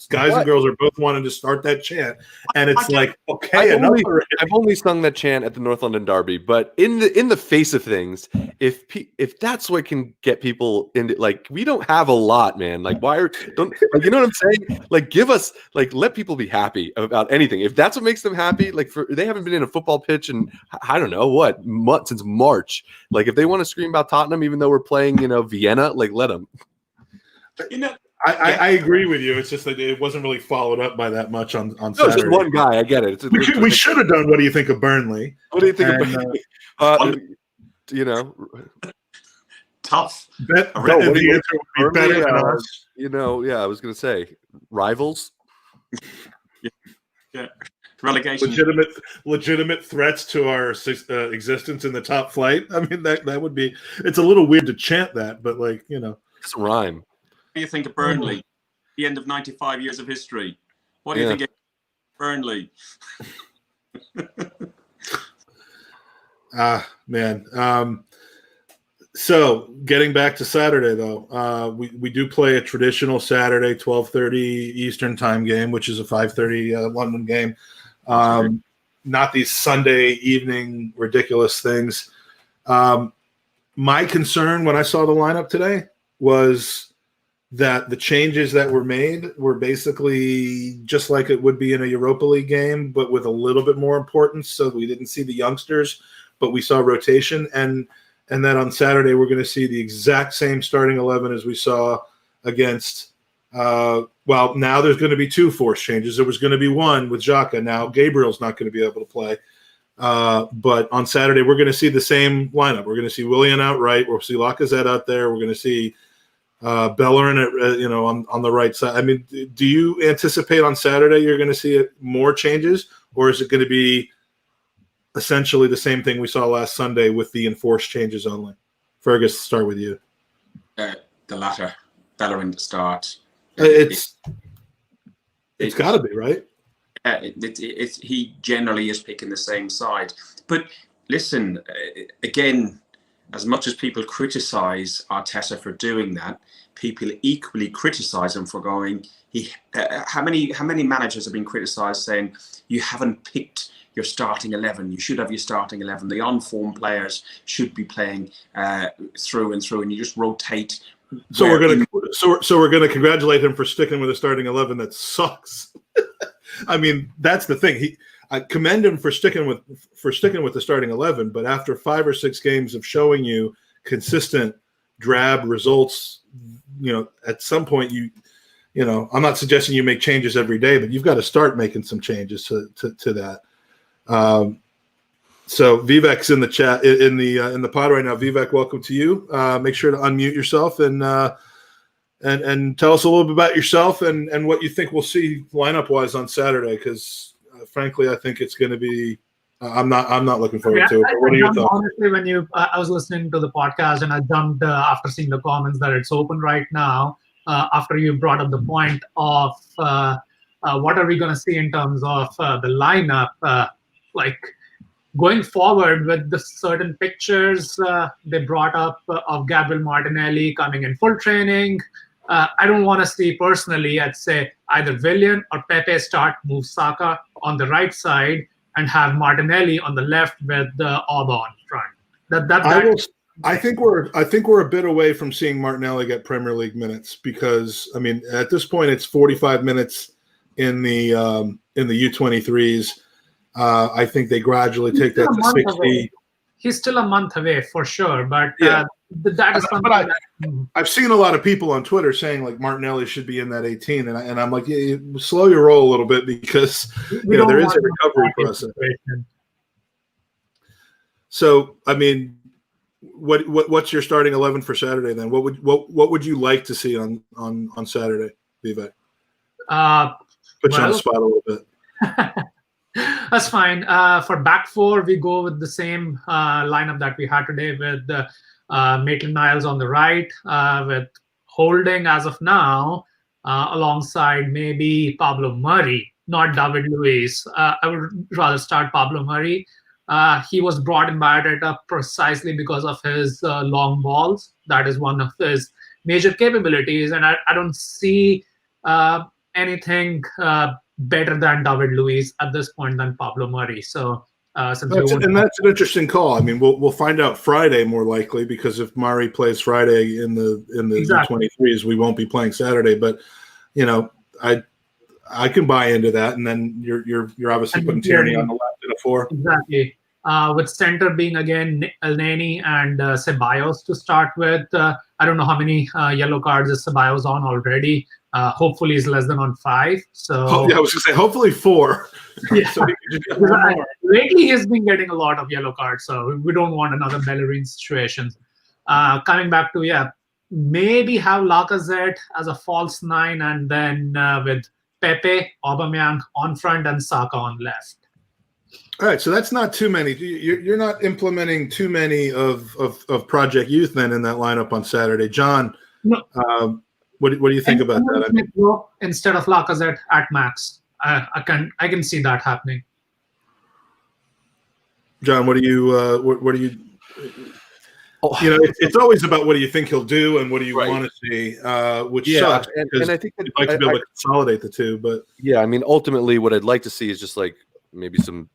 guys and girls are both wanting to start that chant, and it's like, okay, I've only sung that chant at the North London Derby, but in the face of things, if that's what can get people into, like, we don't have a lot, man. Like, you know what I'm saying? Like, give us, like, let people be happy about anything. If that's what makes them happy, like, they haven't been in a football pitch and I don't know since March. Like, if they want to scream about Tottenham, even though we're playing, Vienna, like, let them. I agree with you. It's just that it wasn't really followed up by that much on Saturday. Just one guy. I get it. We should have done. What do you think of Burnley? What do you think of Burnley? Tough. The answer would be better than us. I was going to say rivals. Yeah. Relegation. Legitimate threats to our existence in the top flight. I mean, that would be. It's a little weird to chant that, but It's a rhyme. What do you think of Burnley? The end of 95 years of history. What do you think of Burnley? Man. So getting back to Saturday, though, we do play a traditional Saturday 12:30 Eastern time game, which is a 5:30 London game. Not these Sunday evening ridiculous things. My concern when I saw the lineup today was that the changes that were made were basically just like it would be in a Europa League game, but with a little bit more importance. So we didn't see the youngsters, but we saw rotation. And then on Saturday, we're going to see the exact same starting 11 as we saw against now there's going to be 2 forced changes. There was going to be one with Xhaka. Now Gabriel's not going to be able to play. But on Saturday, we're going to see the same lineup. We're going to see Willian out right. We'll see Lacazette out there. We're going to see Bellerin on the right side. I mean, do you anticipate on Saturday you're going to see more changes, or is it going to be essentially the same thing we saw last Sunday with the enforced changes only? Fergus, start with you. The latter, Bellerin to start. It's got to be, right? He generally is picking the same side. But listen, again, as much as people criticise Arteta for doing that, people equally criticise him for going. How many managers have been criticised saying you haven't picked your starting 11? You should have your starting 11. The on-form players should be playing through and through, and you just rotate. So we're gonna congratulate him for sticking with a starting 11 that sucks. I mean, that's the thing. I commend him for sticking with the starting 11, but after 5 or 6 games of showing you consistent drab results, at some point I'm not suggesting you make changes every day, but you've got to start making some changes to that. So Vivek's in the chat in the pod right now. Vivek, welcome to you. Make sure to unmute yourself and tell us a little bit about yourself and what you think we'll see lineup wise on Saturday. Because frankly, I think it's going to be. I'm not looking forward to it. But what are your thoughts? Honestly, I was listening to the podcast and I jumped after seeing the comments that it's open right now. After you brought up the point of what are we going to see in terms of the lineup, going forward with the certain pictures they brought up of Gabriel Martinelli coming in full training. I don't want to see personally, I'd say either Willian or Pepe start, move Saka on the right side and have Martinelli on the left with Auba on front. I think we're a bit away from seeing Martinelli get Premier League minutes because, I mean, at this point it's 45 minutes in the U23s. I think they gradually take that to 60. Away. He's still a month away for sure, but yeah. That is something. But I've seen a lot of people on Twitter saying like Martinelli should be in that 18, and I'm like, yeah, slow your roll a little bit because there is a recovery process. So, I mean, what's your starting 11 for Saturday then? What would you like to see on Saturday, Vivek? Put you on the spot a little bit. That's fine. For back four, we go with the same lineup that we had today with Maitland-Niles on the right, with Holding as of now, alongside maybe Pablo Murray, not David Luiz. I would rather start Pablo Murray. He was brought in by Arteta precisely because of his long balls. That is one of his major capabilities, and I don't see anything better than David Luiz at this point than Pablo Murray. So that's an interesting call. I mean, we'll find out Friday more likely because if Murray plays Friday in the exactly. U23s, we won't be playing Saturday. But I can buy into that, and then you're obviously putting Tierney on the left in a 4. Exactly. With center being again Elneny and Ceballos to start with. I don't know how many yellow cards is Ceballos on already. Hopefully he's less than on 5. So I was going to say hopefully 4. Yeah. So lately he's been getting a lot of yellow cards, so we don't want another Bellerin situation. Coming back to maybe have Lacazette as a false 9, and then with Pepe, Aubameyang on front, and Saka on left. All right, so that's not too many. You're not implementing too many of Project Youth then in that lineup on Saturday, John. No. What do you think about that? I mean, instead of Lacazette at max, I can see that happening. John, what do you? it's always about what do you think he'll do and what do you Right. want to see, which Yeah, sucks. and I think that you'd like to be able to consolidate the two, but yeah, I mean, ultimately, what I'd like to see is just like maybe some.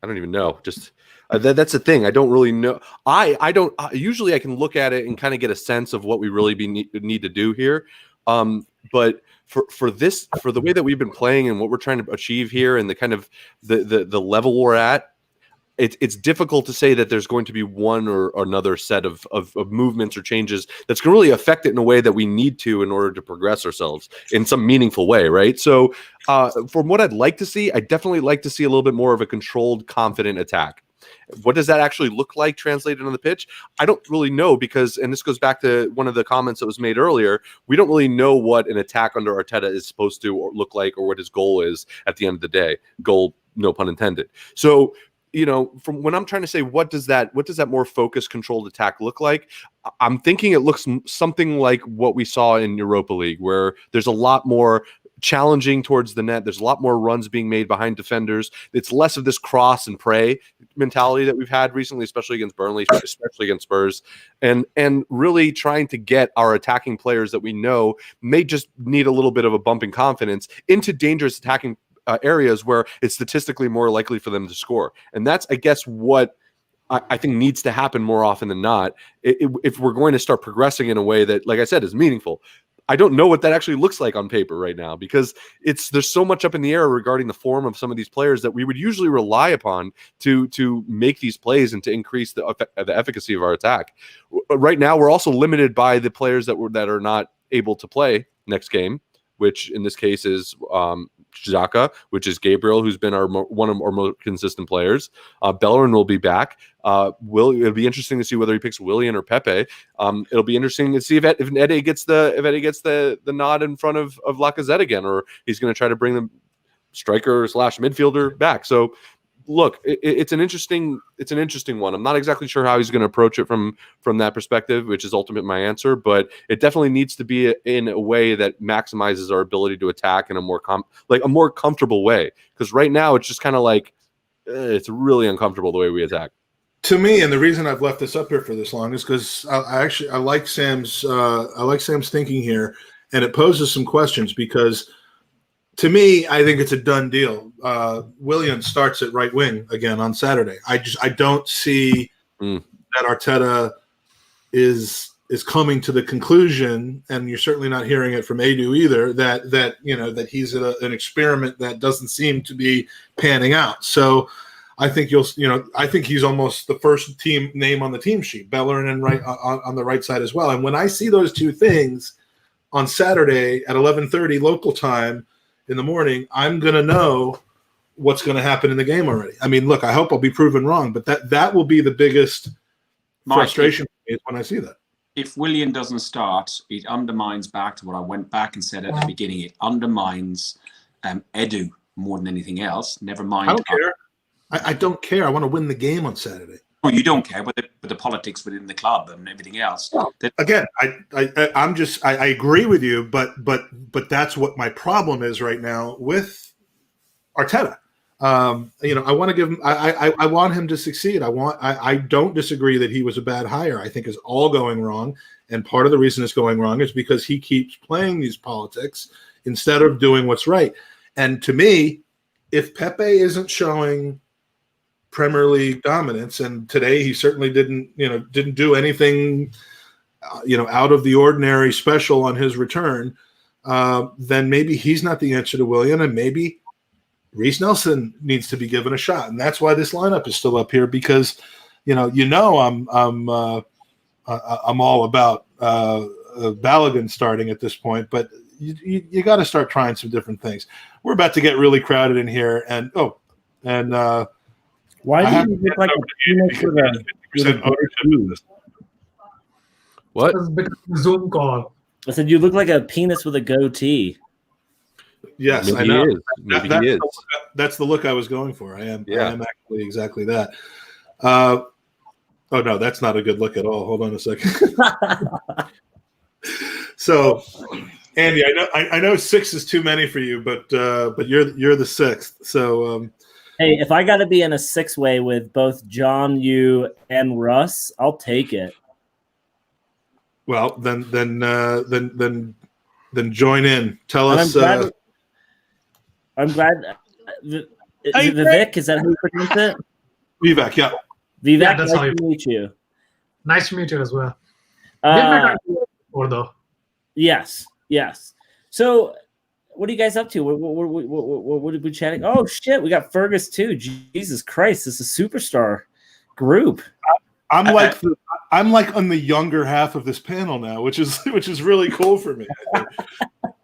I don't even know. Just that's the thing. I don't really know. I don't. Usually, I can look at it and kind of get a sense of what we really need to do here. But for the way that we've been playing and what we're trying to achieve here, and the kind of the level we're at, it's difficult to say that there's going to be one or another set of movements or changes that's going to really affect it in a way that we need to in order to progress ourselves in some meaningful way, right? So from what I'd like to see, I definitely like to see a little bit more of a controlled, confident attack. What does that actually look like translated on the pitch? I don't really know because, and this goes back to one of the comments that was made earlier, we don't really know what an attack under Arteta is supposed to look like or what his goal is at the end of the day. Goal, no pun intended. So, from when I'm trying to say what does that more focused, controlled attack look like, I'm thinking it looks something like what we saw in Europa League, where there's a lot more challenging towards the net. There's a lot more runs being made behind defenders. It's less of this cross and pray mentality that we've had recently, especially against Burnley, especially against Spurs, and really trying to get our attacking players that we know may just need a little bit of a bump in confidence into dangerous attacking areas where it's statistically more likely for them to score. And that's, I guess, what I think needs to happen more often than not if we're going to start progressing in a way that, like I said, is meaningful. I don't know what that actually looks like on paper right now because there's so much up in the air regarding the form of some of these players that we would usually rely upon to make these plays and to increase the efficacy of our attack. Right now, we're also limited by the players that are not able to play next game, which in this case is Xhaka, which is Gabriel, who's been one of our more consistent players. Bellerin will be back. It'll be interesting to see whether he picks Willian or Pepe. It'll be interesting to see if Eddie gets the nod in front of Lacazette again, or he's going to try to bring the striker / midfielder back. So look, it's an interesting one. I'm not exactly sure how he's going to approach it from that perspective, which is ultimately my answer, but it definitely needs to be in a way that maximizes our ability to attack in a more comfortable way. Because right now it's just kind of like it's really uncomfortable the way we attack. To me, and the reason I've left this up here for this long is because I like Sam's thinking here, and it poses some questions because. To me, I think it's a done deal. Willian starts at right wing again on Saturday. I don't see that Arteta is coming to the conclusion, and you're certainly not hearing it from Edu either, that he's an experiment that doesn't seem to be panning out. So I think I think he's almost the first team name on the team sheet, Bellerin and on the right side as well. And when I see those two things on Saturday at 11:30 local time in the morning, I'm going to know what's going to happen in the game already. I mean, look, I hope I'll be proven wrong, but that will be the biggest frustration when I see that. If Willian doesn't start, it undermines back to what I went back and said at the beginning. It undermines Edu more than anything else. Never mind. I don't care. I don't care. I want to win the game on Saturday. Oh, you don't care, but the politics within the club and everything else. Again, I agree with you, but that's what my problem is right now with Arteta. I want to give him. I want him to succeed. I don't disagree that he was a bad hire. I think it's all going wrong, and part of the reason it's going wrong is because he keeps playing these politics instead of doing what's right. And to me, if Pepe isn't showing Premier League dominance, and today he certainly didn't do anything out of the ordinary special on his return, then maybe he's not the answer to Willian, and maybe Reece Nelson needs to be given a shot. And that's why this lineup is still up here, because I'm all about Balogun starting at this point, but you got to start trying some different things. We're about to get really crowded in here, and why do you look like a penis with a What? Zoom call. I said you look like a penis with a goatee. Yes, Maybe I know. He is. Maybe he is. That's the look I was going for. I am actually exactly that. Oh no, that's not a good look at all. Hold on a second. So, Andy, I know 6 is too many for you, but you're the 6th. So. Hey, if I got to be in a 6-way with both John, you, and Russ, I'll take it. Well, then join in. Tell And us. I'm glad. Is it Vivek? Is that how you pronounce it? Vivek, yeah. Vivek, Yeah, that's nice how you- to meet you. Nice to meet you as well. We've met on before, though. Yes. So, what are you guys up to? What did we chatting? Oh shit, we got Fergus too. Jesus Christ, this is a superstar group. I'm like on the younger half of this panel now, which is really cool for me.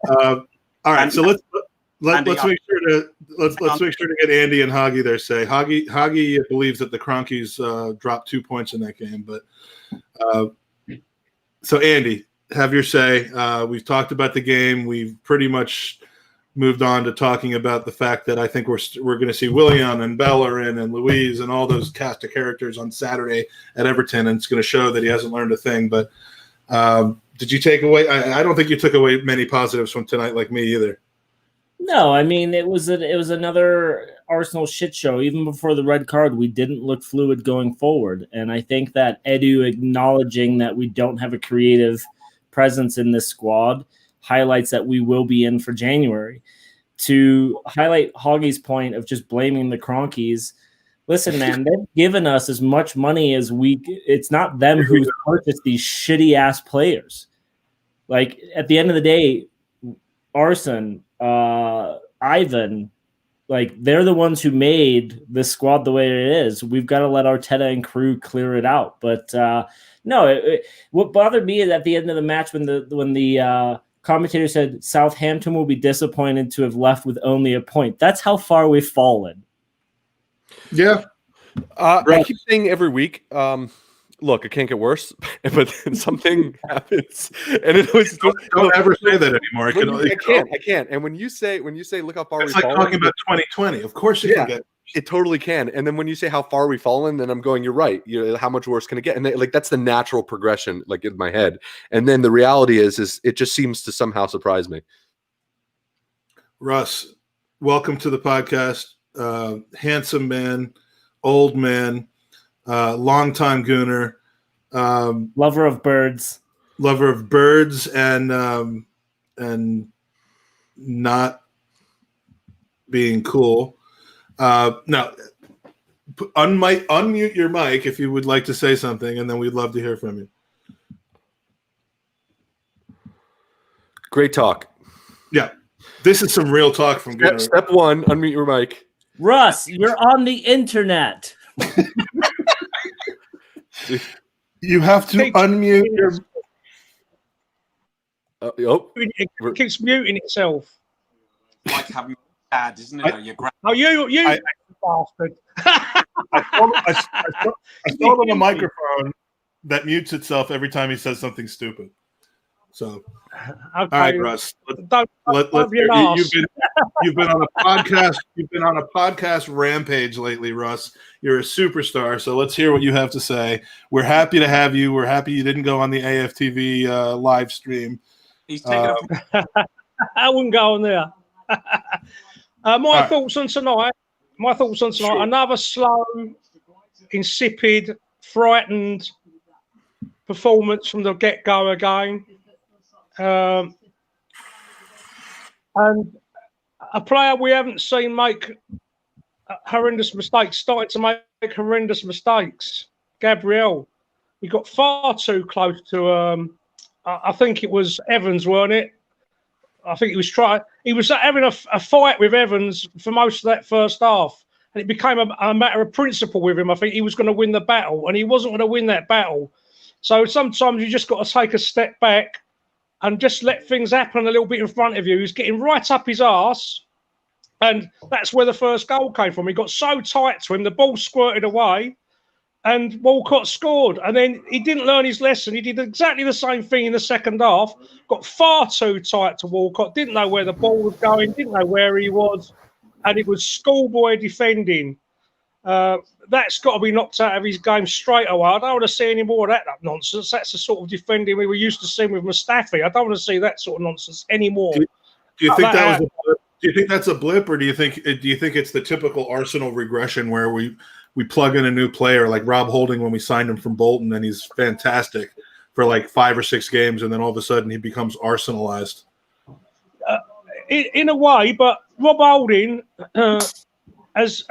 All right, so let's make sure to get Andy and Hoggy their say. Hoggy believes that the Cronkies dropped 2 points in that game, but so Andy, have your say. We've talked about the game. We've pretty much moved on to talking about the fact that I think we're going to see William and Bellerin and Louise and all those cast of characters on Saturday at Everton, and it's going to show that he hasn't learned a thing. But did you take away? I don't think you took away many positives from tonight, like me either. No, I mean it was another Arsenal shit show. Even before the red card, we didn't look fluid going forward, and I think that Edu acknowledging that we don't have a creative presence in this squad highlights that we will be in for January. To highlight Hoggy's point of just blaming the Cronkies, listen, man, they've given us as much money as it's not them who's purchased these shitty ass players. Like at the end of the day, Arsene, Ivan, like they're the ones who made this squad the way it is. We've got to let Arteta and crew clear it out. But no, what bothered me is at the end of the match when the commentator said Southampton will be disappointed to have left with only a point. That's how far we've fallen. Yeah. I keep saying every week, look, it can't get worse, but then something happens, and it was don't ever say that anymore. I can't. And when you say, look how far it's we've like fallen, talking about 2020. Of course, it can get. It totally can. And then when you say how far we've fallen, then I'm going, you're right. How much worse can it get? And like that's the natural progression, like in my head. And then the reality is it just seems to somehow surprise me. Russ, welcome to the podcast. Handsome man, old man, longtime gooner, Lover of birds, and not being cool. Now, unmute your mic if you would like to say something, and then we'd love to hear from you. Great talk. Yeah, this is some real talk from Gooner. Step one, unmute your mic. Russ, you're on the internet. You have to unmute your. It keeps muting itself. Like having dad, isn't it? Your Oh, you bastard! I told him a microphone that mutes itself every time he says something stupid. So, all right, Russ. You've been on a podcast. You've been on a podcast rampage lately, Russ. You're a superstar. So let's hear what you have to say. We're happy to have you. We're happy you didn't go on the AFTV live stream. He's taking I wouldn't go on there. My thoughts on tonight. Another slow, insipid, frightened performance from the get-go again. And a player we haven't seen make horrendous mistakes, started to make horrendous mistakes. Gabriel, he got far too close to. I think it was Evans, weren't it? I think he was having a fight with Evans for most of that first half, and it became a matter of principle with him. I think he was going to win the battle, and he wasn't going to win that battle. So sometimes you just got to take a step back and just let things happen a little bit in front of you. He's getting right up his arse, and that's where the first goal came from. He got so tight to him, the ball squirted away, and Walcott scored. And then he didn't learn his lesson. He did exactly the same thing in the second half, got far too tight to Walcott, didn't know where the ball was going, didn't know where he was, and it was schoolboy defending. That's got to be knocked out of his game straight away. I don't want to see any more of that nonsense. That's the sort of defending we were used to seeing with Mustafi. I don't want to see that sort of nonsense anymore. Do you think that was? Do you think that's a blip, or do you think it's the typical Arsenal regression where we plug in a new player like Rob Holding when we signed him from Bolton and he's fantastic, for like 5 or 6 games, and then all of a sudden he becomes Arsenalized. In a way, but Rob Holding has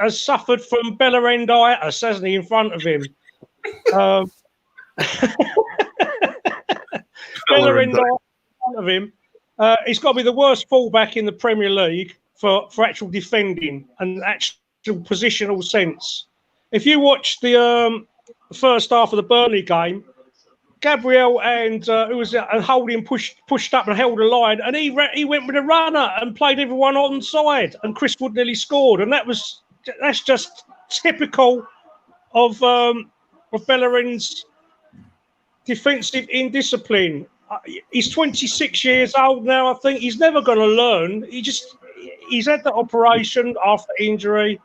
suffered from Bellerenditis, hasn't he, in front of him? Bellerenditis in front of him. He's got to be the worst fullback in the Premier League for actual defending and actual positional sense. If you watch the first half of the Burnley game, Gabriel and Holding pushed up and held a line, and he went with a runner and played everyone onside, and Chris Wood nearly scored, and that's just typical of Bellerin's defensive indiscipline. He's 26 years old now. I think he's never going to learn. He's had the operation after injury,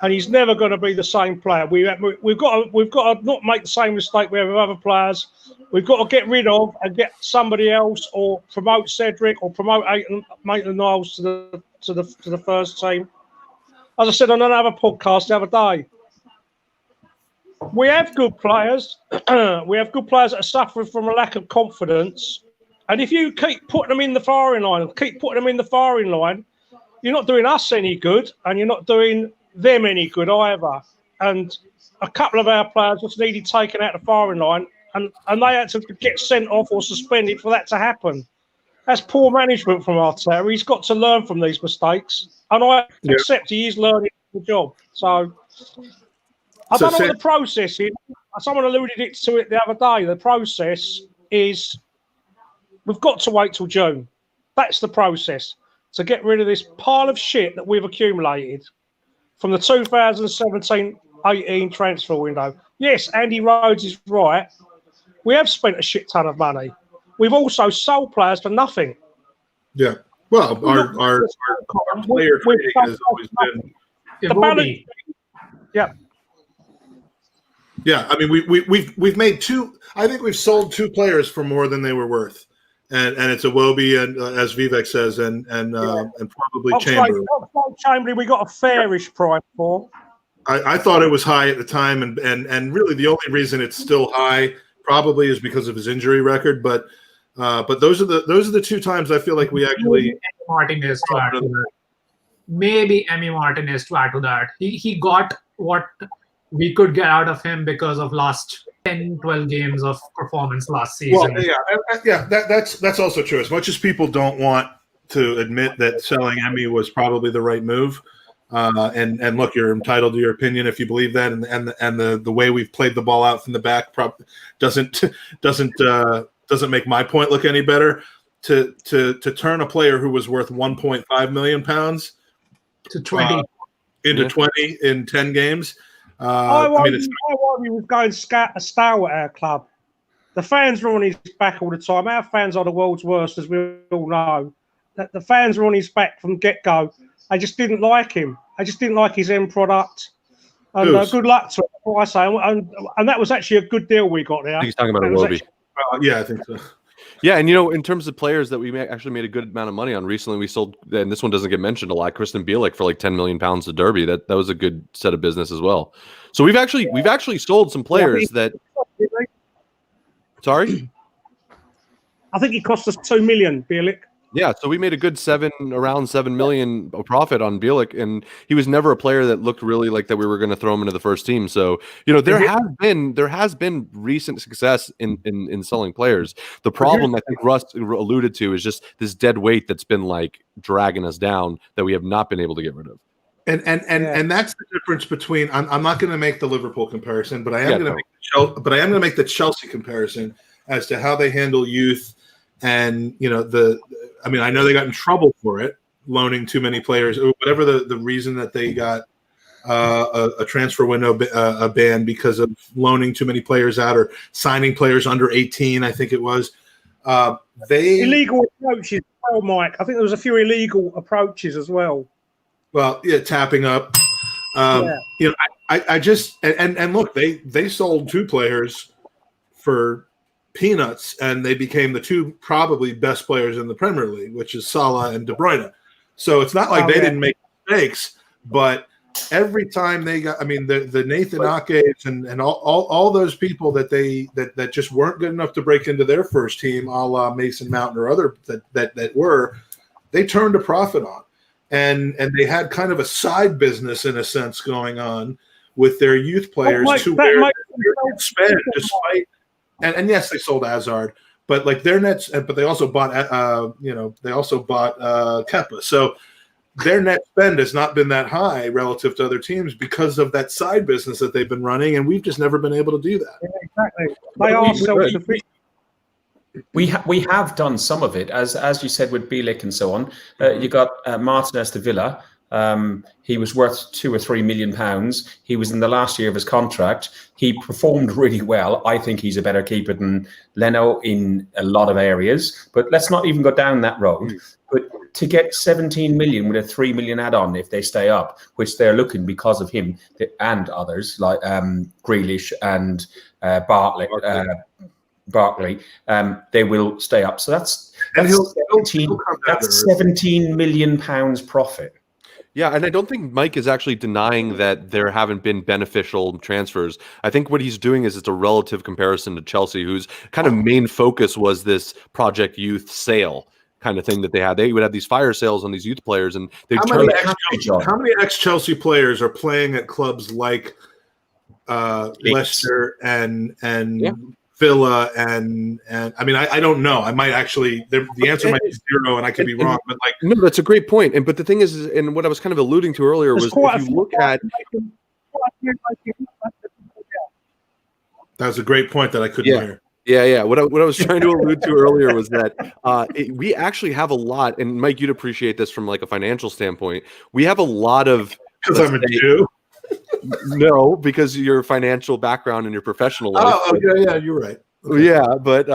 and he's never going to be the same player. We've got to not make the same mistake we have with other players. We've got to get rid of and get somebody else, or promote Cedric, or promote Maitland-Niles to the first team. As I said on another podcast the other day, we have good players. We have good players that are suffering from a lack of confidence. And if you keep putting them in the firing line, you're not doing us any good, and you're not doing them any good either. And a couple of our players just needed taken out the firing line, and they had to get sent off or suspended for that to happen. That's poor management from Arteta. He's got to learn from these mistakes, and I accept he is learning the job. So I don't know what the process is. Someone alluded to it the other day. The process is we've got to wait till June. That's the process, to get rid of this pile of shit that we've accumulated from the 2017-18 transfer window. Yes, Andy Rhodes is right. We have spent a shit ton of money. We've also sold players for nothing. Yeah. Well, our player trading has always been the balance. Yeah. Yeah, I mean we've made two. I think we've sold 2 players for more than they were worth, and it's Iwobi and as Vivek says, and probably Chamberlain. Chamberlain, we got a fairish price for. I thought it was high at the time, and really the only reason it's still high probably is because of his injury record. But those are the 2 times I feel like we actually. Martinez to add to that. Maybe Emi Martinez to add to that. He got what we could get out of him because of last 10, 12 games of performance last season. Well, that's also true. As much as people don't want to admit that selling Emi was probably the right move, and look, you're entitled to your opinion if you believe that, and the way we've played the ball out from the back doesn't make my point look any better. To turn a player who was worth £1.5 million to 20 into 20 in 10 games. I worry with going stalwart at our club. The fans are on his back all the time. Our fans are the world's worst, as we all know. The fans are on his back from get-go. I just didn't like him. I just didn't like his end product. And good luck to him, what I say. And that was actually a good deal we got there. I think he's talking about Iwobi. Yeah, I think so. Yeah, and in terms of players that we actually made a good amount of money on recently, we sold, and this one doesn't get mentioned a lot, Kristen Bielik for like £10 million to Derby. That was a good set of business as well. So we've actually sold some players that. Sorry, I think he cost us $2 million, Bielik. Yeah, so we made a good around 7 million profit on Bielik, and he was never a player that looked really like that we were going to throw him into the first team. So there has been recent success in selling players. The problem I think Russ alluded to is just this dead weight that's been like dragging us down that we have not been able to get rid of. And that's the difference between. I'm not going to make the Liverpool comparison, but I am going to make the Chelsea comparison as to how they handle youth. And I know they got in trouble for it, loaning too many players, or whatever the reason that they got a transfer window ban because of loaning too many players out or signing players under 18. I think it was illegal approaches. Oh, Mike, I think there was a few illegal approaches as well. Well, yeah, tapping up. I just look, they sold 2 players for peanuts, and they became the 2 probably best players in the Premier League, which is Salah and De Bruyne. So it's not like they didn't make mistakes, but every time they got, I mean, the Nathan Ake's and all those people that just weren't good enough to break into their first team, a la Mason Mountain or other that were, they turned a profit on, and they had kind of a side business in a sense going on with their youth players to where their spend despite, and yes, they sold Azard, but like their nets, but they also bought Kepa, so. Their net spend has not been that high relative to other teams because of that side business that they've been running, and we've just never been able to do that. Yeah, exactly. They are self-sufficient. We have done some of it, as you said, with Bielik and so on. You got Martinez de Villa. He was worth £2 or £3 million. He was in the last year of his contract. He performed really well. I think he's a better keeper than Leno in a lot of areas. But let's not even go down that road. But to get 17 million with a 3 million add-on if they stay up, which they're looking because of him and others like Grealish and Barkley, they will stay up. So that's 17 million pounds profit. Yeah, and I don't think Mike is actually denying that there haven't been beneficial transfers. I think what he's doing is it's a relative comparison to Chelsea, whose kind of main focus was this Project Youth sale kind of thing that they had. They would have these fire sales on these youth players, and they how many ex-Chelsea players are playing at clubs like Leicester and Villa and I mean I don't know. I might actually the answer might be 0, and I could be wrong. But like no, that's a great point. But the thing is, and what I was kind of alluding to earlier was, if you look at that was a great point that I couldn't hear. Yeah. What I was trying to allude to earlier was that we actually have a lot, and Mike, you'd appreciate this from like a financial standpoint. We have a lot of because I'm a Jew. No, because your financial background and your professional life. Oh, yeah, you're right. Okay. Yeah, but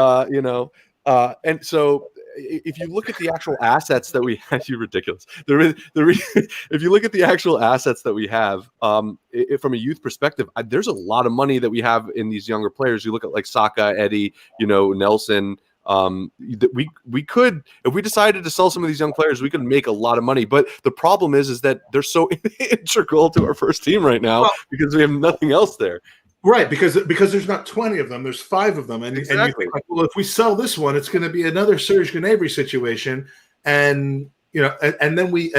and so if you look at the actual assets that we have, you're ridiculous. If you look at the actual assets that we have, from a youth perspective, there's a lot of money that we have in these younger players. You look at like Saka, Eddie, Nelson. That we could, if we decided to sell some of these young players, we could make a lot of money. But the problem is that they're so integral to our first team right now because we have nothing else there. Right, because there's not 20 of them, there's 5 of them, and you think, like, well, if we sell this one, it's going to be another Serge Gnabry situation, and and then we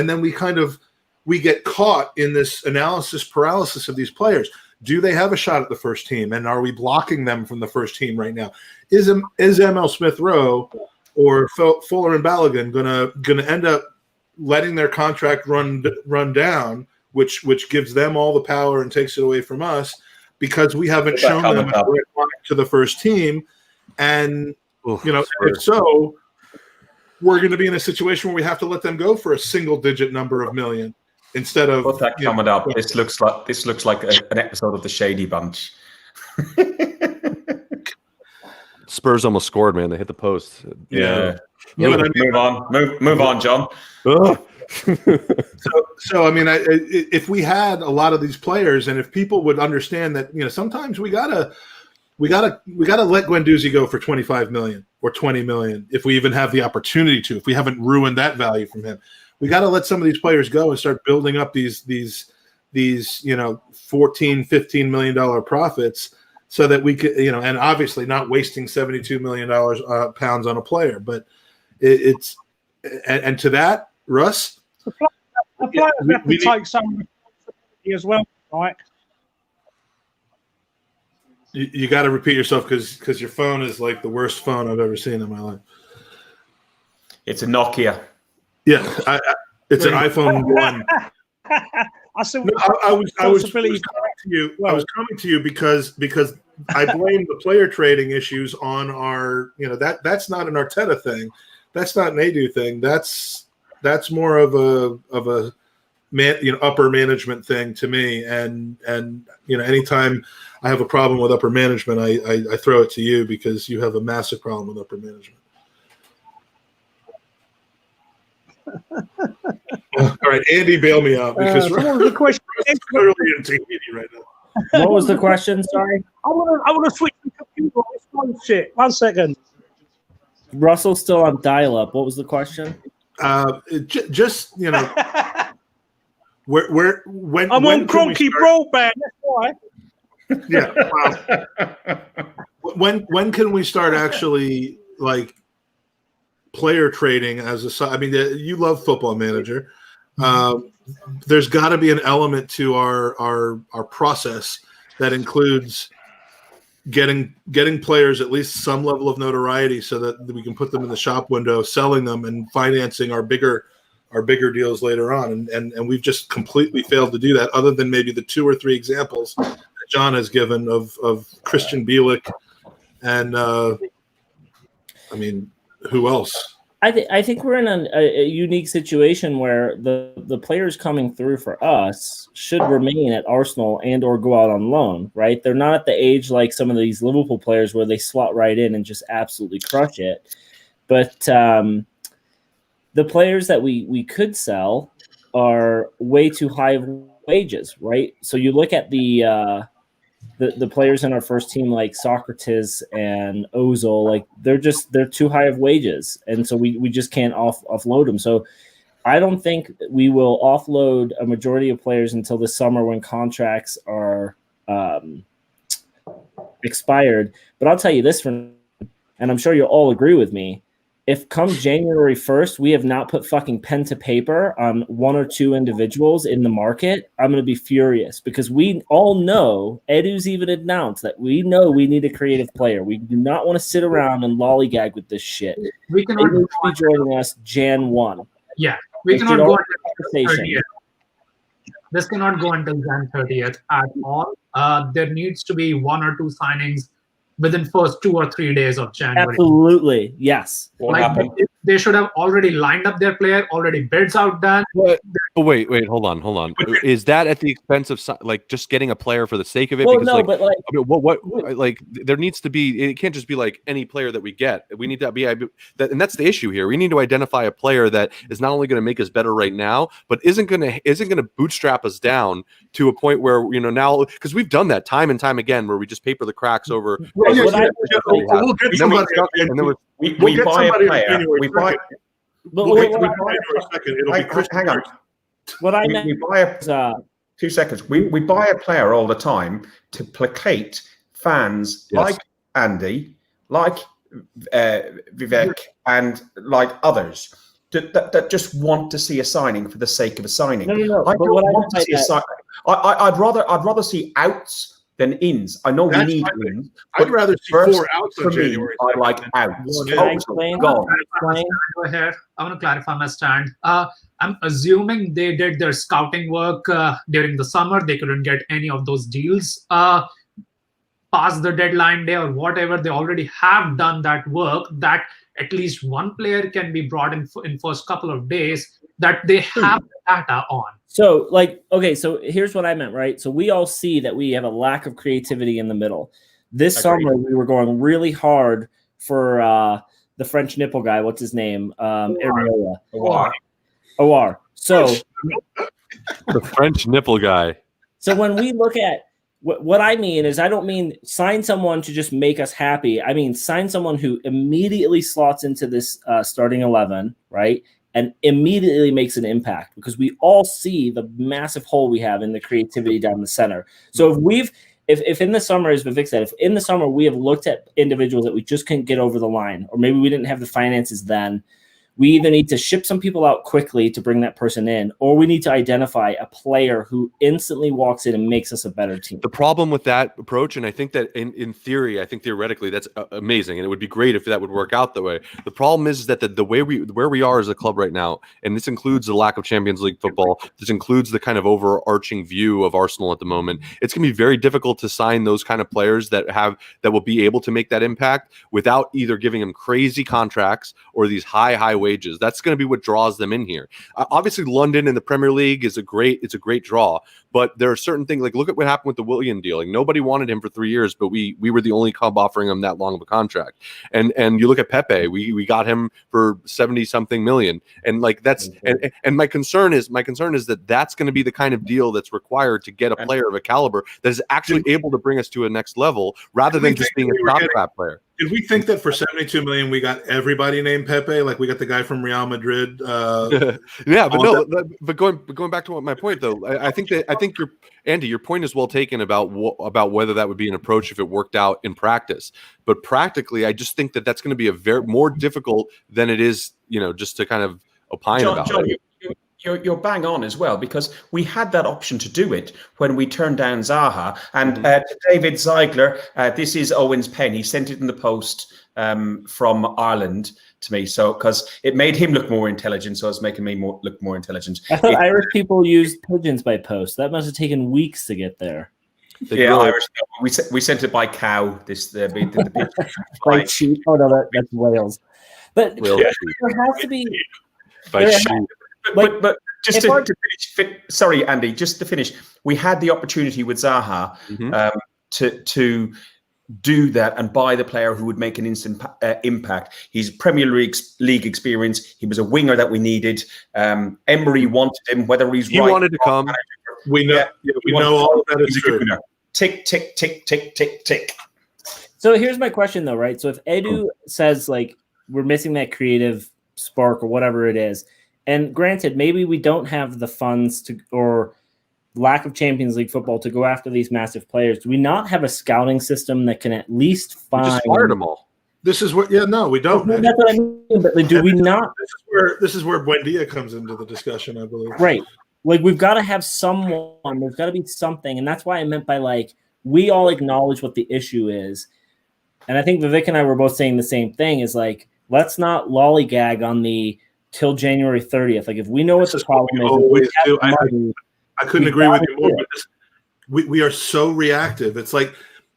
get caught in this analysis paralysis of these players. Do they have a shot at the first team, and are we blocking them from the first team right now? Is ML Smith Rowe or Fuller and Balogun gonna end up letting their contract run down, which gives them all the power and takes it away from us because we haven't shown them a direct line to the first team? And if so, we're going to be in a situation where we have to let them go for a single-digit number of million instead of. What's that coming up? This looks like an episode of the Shady Bunch. Spurs almost scored, man. They hit the post. Yeah. Move on, John. So I mean, if we had a lot of these players, and if people would understand that, sometimes we gotta let Guendouzi go for 25 million or 20 million if we even have the opportunity to. If we haven't ruined that value from him, we got to let some of these players go and start building up these $14-15 million profits. So that we could, and obviously not wasting $72 million pounds on a player, but it's and to that, Russ, the players have to take some responsibility as well, right? You got to repeat yourself because your phone is like the worst phone I've ever seen in my life. It's a Nokia. Yeah, it's an iPhone 1. I was coming to you because I blame the player trading issues on our, that's not an Arteta thing. That's not an Edu thing. That's more of a upper management thing to me. And anytime I have a problem with upper management, I throw it to you because you have a massive problem with upper management. All right, Andy, bail me out because the question is clearly in TV right now. What was the question? Sorry, I want to switch the computer. Shit, 1 second. Russell's still on dial-up. What was the question? Just when I'm when on can we Cronky start- broadband. That's why. Yeah. When can we start actually like player trading as a? I mean, you love Football Manager. There's got to be an element to our process that includes getting players at least some level of notoriety so that we can put them in the shop window, selling them and financing our bigger deals later on. And we've just completely failed to do that, other than maybe the 2 or 3 examples that John has given of Christian Bielik and I mean, who else? I think we're in a unique situation where the players coming through for us should remain at Arsenal and or go out on loan, right? They're not at the age like some of these Liverpool players where they slot right in and just absolutely crush it. But the players that we could sell are way too high of wages, right? So you look at the players in our first team like Socrates and Ozil, like they're too high of wages, and so we just can't offload them. So I don't think we will offload a majority of players until the summer when contracts are expired. But I'll tell you this, and I'm sure you'll all agree with me, if come January 1st, we have not put fucking pen to paper on 1 or 2 individuals in the market, I'm going to be furious, because we all know, Edu's even announced that we know we need a creative player. We do not want to sit around and lollygag with this shit. We cannot Edu will be joining us Jan 1. Yeah, we It cannot should go all until be conversation. 30th. This cannot go until Jan 30th at all. There needs to be 1 or 2 signings within first 2 or 3 days of January. Absolutely, yes. What Like happened? they should have already lined up their player, already bids out done. But wait, hold on. Is that at the expense of like just getting a player for the sake of it? Well, because no, like, but like, I mean, what like there needs to be. It can't just be like any player that we get. We need to be that, and that's the issue here. We need to identify a player that is not only going to make us better right now, but isn't going to bootstrap us down to a point where now, because we've done that time and time again, where we just paper the cracks over. Well, what I- we'll get somebody. We We'll get buy a somebody on player. January We buy. 2nd. but We'll what, get what, somebody on January 2nd. It'll be Christian Hang on. Eriksen. what I We meant buy a was, 2 seconds. We buy a player all the time to placate fans Yes. like Andy, like Vivek, and like others that just want to see a signing for the sake of a signing. No. I But don't what I want meant to by see a that, sign. I'd rather see outs than ins. I know we That's need fine. ins. I'd but rather see first, 4 outs for on me, January I 2nd like than outs. one Can I in. explain? Gone. Go ahead. I want to clarify my stand. I'm assuming they did their scouting work during the summer. They couldn't get any of those deals past the deadline day or whatever. They already have done that work, that at least one player can be brought in first couple of days that they have data on. So, like, okay, so here's what I meant, right? So we all see that we have a lack of creativity in the middle. This Agreed. summer, we were going really hard for the French nipple guy. What's his name? Areola. OR. So The French nipple guy. So when we look at what I mean is, I don't mean sign someone to just make us happy. I mean, sign someone who immediately slots into this starting 11, right? And immediately makes an impact, because we all see the massive hole we have in the creativity down the center. So if in the summer, as Vivek said, if in the summer we have looked at individuals that we just couldn't get over the line, or maybe we didn't have the finances then, we either need to ship some people out quickly to bring that person in, or we need to identify a player who instantly walks in and makes us a better team. The problem with that approach, and I think that in theory, I think theoretically that's amazing, and it would be great if that would work out that way. The problem is that the way where we are as a club right now, and this includes the lack of Champions League football, this includes the kind of overarching view of Arsenal at the moment. It's going to be very difficult to sign those kind of players that will be able to make that impact without either giving them crazy contracts or these high wages. That's going to be what draws them in here. Obviously, London in the Premier League is a great draw, but there are certain things, like look at what happened with the Willian deal. Like, nobody wanted him for 3 years, but we were the only club offering him that long of a contract. And you look at Pepe, we got him for 70 something million, and like that's and my concern is that that's going to be the kind of deal that's required to get a player of a caliber that is actually able to bring us to a next level, rather than just being a stopgap player. Did we think that for 72 million we got everybody named Pepe? Like we got the guy from Real Madrid? Yeah, but no. But going back to my point though, I think your point is well taken about whether that would be an approach if it worked out in practice. But practically, I just think that's going to be a very more difficult than it is, just to kind of opine about it. You're bang on as well, because we had that option to do it when we turned down Zaha. And to David Ziegler, this is Owen's pen. He sent it in the post from Ireland to me, so because it made him look more intelligent, so it's making me look more intelligent. I thought Irish people used pigeons by post. That must have taken weeks to get there. Irish. We sent it by cow. By sheep. Oh no, that's Wales. But there has to be by sheep. But just to finish, sorry, Andy, just to finish, we had the opportunity with Zaha to do that and buy the player who would make an instant impact. He's Premier League experience. He was a winger that we needed. Emery wanted him, whether he wanted to come. We know, we know all of that is true. Tick, tick, tick, tick, tick, tick. So here's my question, though, right? So if Edu says, like, we're missing that creative spark or whatever it is, and granted, maybe we don't have the funds or lack of Champions League football to go after these massive players. Do we not have a scouting system that can at least find? We just fired them all. This is what. Yeah, no, we don't. That's what I mean. But like, do we not? This is where Buendia comes into the discussion, I believe. Right. Like we've got to have someone. There's got to be something, and that's why I meant by like we all acknowledge what the issue is, and I think Vivek and I were both saying the same thing. Is like let's not lollygag on the till January 30th. Like if we know what the problem is, I couldn't agree with you more. But we are so reactive. It's like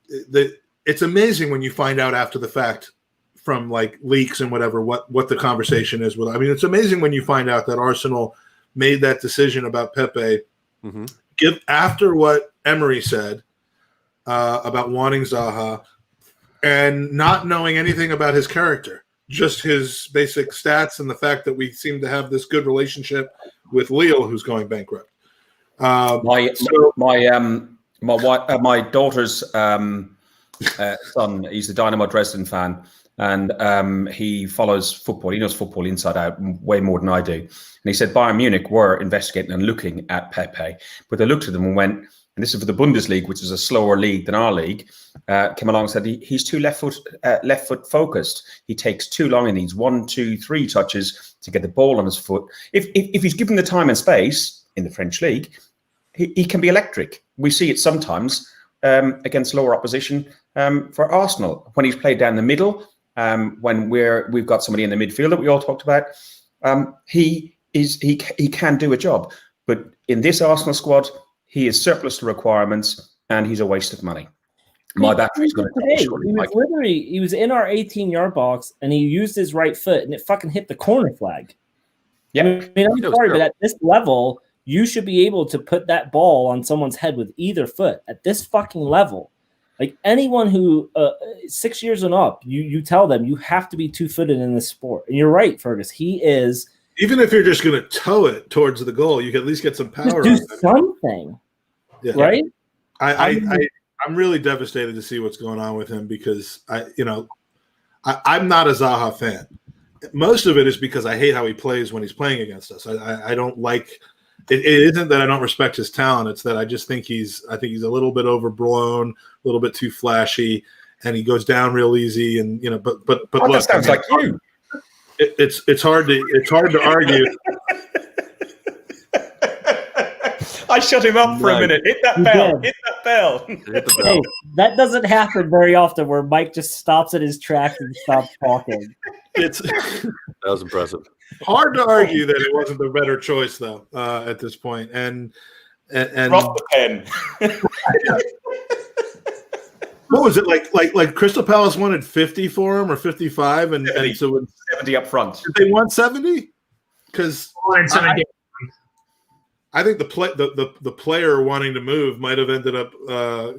it's amazing when you find out after the fact from like leaks and whatever what the conversation is with. I mean, it's amazing when you find out that Arsenal made that decision about Pepe. After what Emery said about wanting Zaha and not knowing anything about his character. Just his basic stats and the fact that we seem to have this good relationship with Lille, who's going bankrupt. My daughter's son, he's a Dynamo Dresden fan, and he follows football. He knows football inside out way more than I do. And he said Bayern Munich were investigating and looking at Pepe, but they looked at them and went, and this is for the Bundesliga, which is a slower league than our league, came along and said he's too left foot focused. He takes too long and needs 1, 2, 3 touches to get the ball on his foot. If he's given the time and space in the French league, he can be electric. We see it sometimes against lower opposition for Arsenal when he's played down the middle. When we've got somebody in the midfield that we all talked about, he can do a job. But in this Arsenal squad, he is surplus to requirements, and he's a waste of money. My battery's going to he was in our 18-yard box, and he used his right foot, and it fucking hit the corner flag. Yeah, I mean, I'm sorry, but at this level, you should be able to put that ball on someone's head with either foot. At this fucking level, like anyone who 6 years and up, you tell them you have to be 2-footed in this sport. And you're right, Fergus. He is. Even if you're just going to tow it towards the goal, you can at least get some power. Just do something. Yeah. Right? I'm really devastated to see what's going on with him because I'm not a Zaha fan. Most of it is because I hate how he plays when he's playing against us. I don't like it. It isn't that I don't respect his talent. It's that I just think he's a little bit overblown, a little bit too flashy, and he goes down real easy. And but look, that sounds like you. It's hard to argue. I shut him up for a minute. Hit that bell. Hit that bell. Hey, that doesn't happen very often where Mike just stops at his tracks and stops talking. That was impressive. Hard to argue that it wasn't the better choice, though, at this point. And drop the pen. What was it like? Crystal Palace wanted 50 for him or 55, and so 70 up front. Did they want 70? Because I think the player wanting to move might have ended up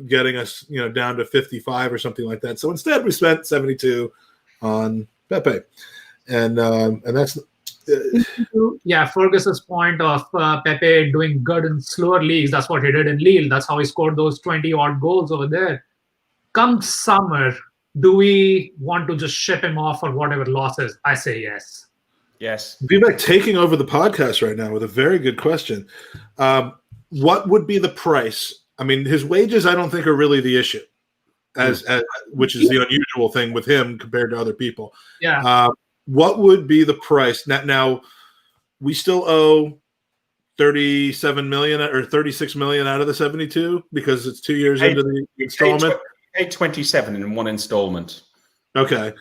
getting us down to 55 or something like that. So instead, we spent 72 on Pepe, and that's. Fergus's point of Pepe doing good in slower leagues. That's what he did in Lille. That's how he scored those 20-odd goals over there. Come summer, do we want to just ship him off for whatever losses? I say yes. Yes. Vivek taking over the podcast right now with a very good question. What would be the price? I mean, his wages I don't think are really the issue, as which is the unusual thing with him compared to other people. Yeah. What would be the price? Now we still owe 37 million or 36 million out of the 72 because it's 2 years into the installment. Paid 27 in one installment. Okay.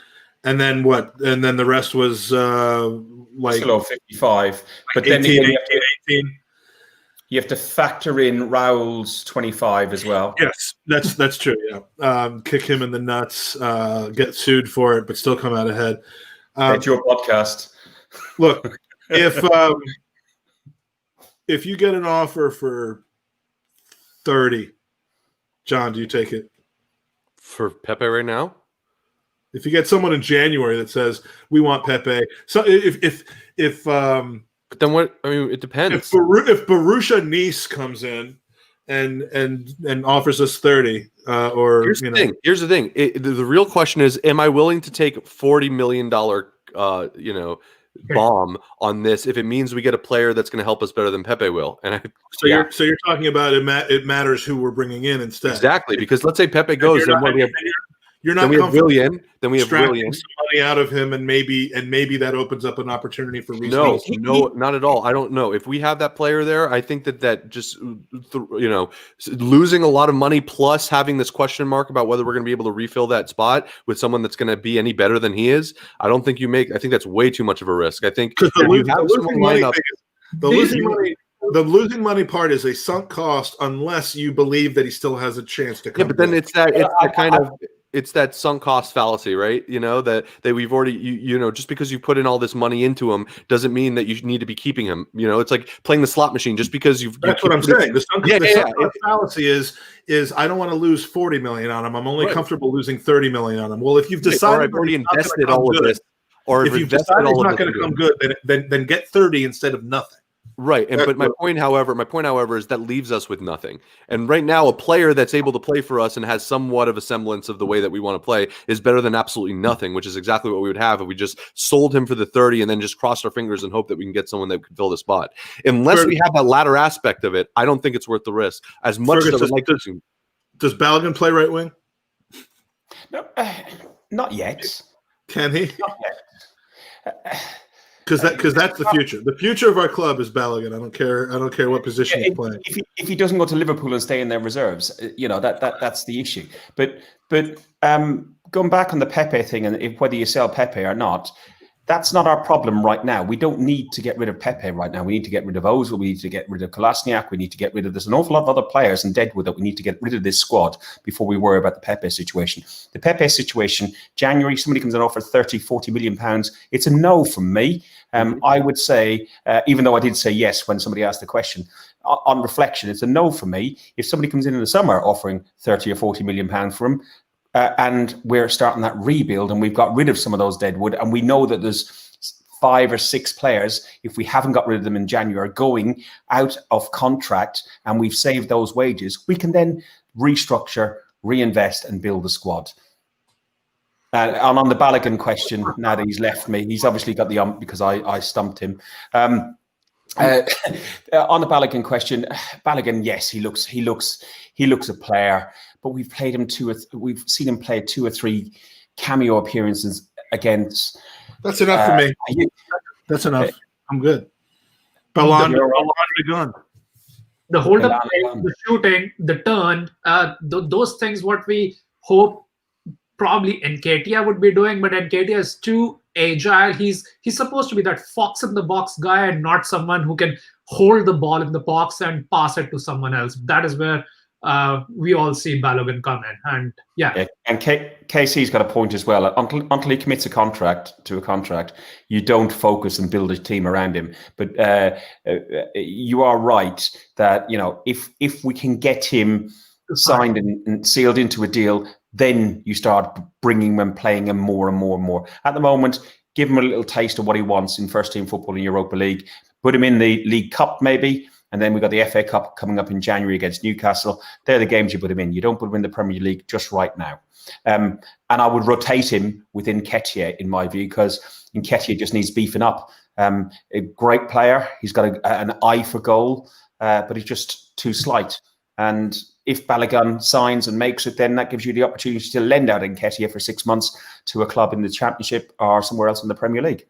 And then what? And then the rest was like still owe 55. But 18, then 18. You have to factor in Raul's 25 as well. Yes, that's true. Yeah, kick him in the nuts, get sued for it, but still come out ahead. It's your podcast. Look, if you get an offer for 30, John, do you take it? For Pepe right now? If you get someone in January that says we want Pepe, so if but then what? I mean, it depends. If Borussia Nice comes in and offers us 30, or here's the thing. The real question is, am I willing to take $40 million, bomb on this if it means we get a player that's going to help us better than Pepe will? And you're talking about it matters who we're bringing in instead. Exactly, because let's say Pepe goes, then we have Willian. Then we have Willian. Some money out of him, and maybe that opens up an opportunity for Reece. No, not at all. I don't know if we have that player there. I think that just losing a lot of money plus having this question mark about whether we're going to be able to refill that spot with someone that's going to be any better than he is. I don't think I think that's way too much of a risk. I think if you have someone line up, the losing money part is a sunk cost unless you believe that he still has a chance to come. Yeah, but then it's that sunk cost fallacy, right? That we've already, just because you put in all this money into him doesn't mean that you need to be keeping him. It's like playing the slot machine. Just because that's what I'm saying. The sunk cost fallacy is I don't want to lose 40 million on him. I'm only comfortable losing 30 million on him. Well, if you've decided I've already invested all of this, or if you've decided it's not going to come good, then get 30 instead of nothing. Right, but my point, however, is that leaves us with nothing. And right now, a player that's able to play for us and has somewhat of a semblance of the way that we want to play is better than absolutely nothing, which is exactly what we would have if we just sold him for the 30 and then just crossed our fingers and hope that we can get someone that could fill the spot. Unless we have that latter aspect of it, I don't think it's worth the risk. As much as I would like to see. Does Balogun play right wing? No, not yet. Can he? Not yet. Because that's the future. The future of our club is Balogun. I don't care what position he's playing. If he doesn't go to Liverpool and stay in their reserves, that's the issue. But going back on the Pepe thing and whether you sell Pepe or not, that's not our problem right now. We don't need to get rid of Pepe right now. We need to get rid of Ozil. We need to get rid of Kolasinac. We need to get rid of there's an awful lot of other players in Deadwood that we need to get rid of this squad before we worry about the Pepe situation. The Pepe situation, January, somebody comes and offers 30, 40 million pounds. It's a no from me. I would say, even though I did say yes when somebody asked the question, on reflection, it's a no for me. If somebody comes in the summer offering 30 or 40 million pounds for him, and we're starting that rebuild and we've got rid of some of those Deadwood, and we know that there's 5 or 6 players, if we haven't got rid of them in January, going out of contract, and we've saved those wages, we can then restructure, reinvest and build a squad. And on the Balogun question, now that he's left me, he's obviously got the because I stumped him. On the Balogun question, Balogun, yes, he looks a player, but we've played him we've seen him play 2 or 3 cameo appearances against. That's enough for me. That's enough. I'm good. Ballon gone. The hold up, the shooting, the turn, those things what we hope probably Nketiah would be doing, but Nketiah is too agile. He's supposed to be that fox in the box guy and not someone who can hold the ball in the box and pass it to someone else. That is where we all see Balogun come in. And and KC's got a point as well. Until he commits a contract, you don't focus and build a team around him. But you are right that if we can get him signed and sealed into a deal, then you start bringing him and playing him more and more and more. At the moment, give him a little taste of what he wants in first team football in Europa League. Put him in the League Cup maybe, And then we've got the FA Cup coming up in January against Newcastle. They're the games you put him in. You don't put him in the Premier League just right now. And I would rotate him with Nketiah, in my view, because Nketiah just needs beefing up. A great player. He's got an eye for goal, but he's just too slight. And if Balogun signs and makes it, then that gives you the opportunity to lend out Nketiah for 6 months to a club in the Championship or somewhere else in the Premier League.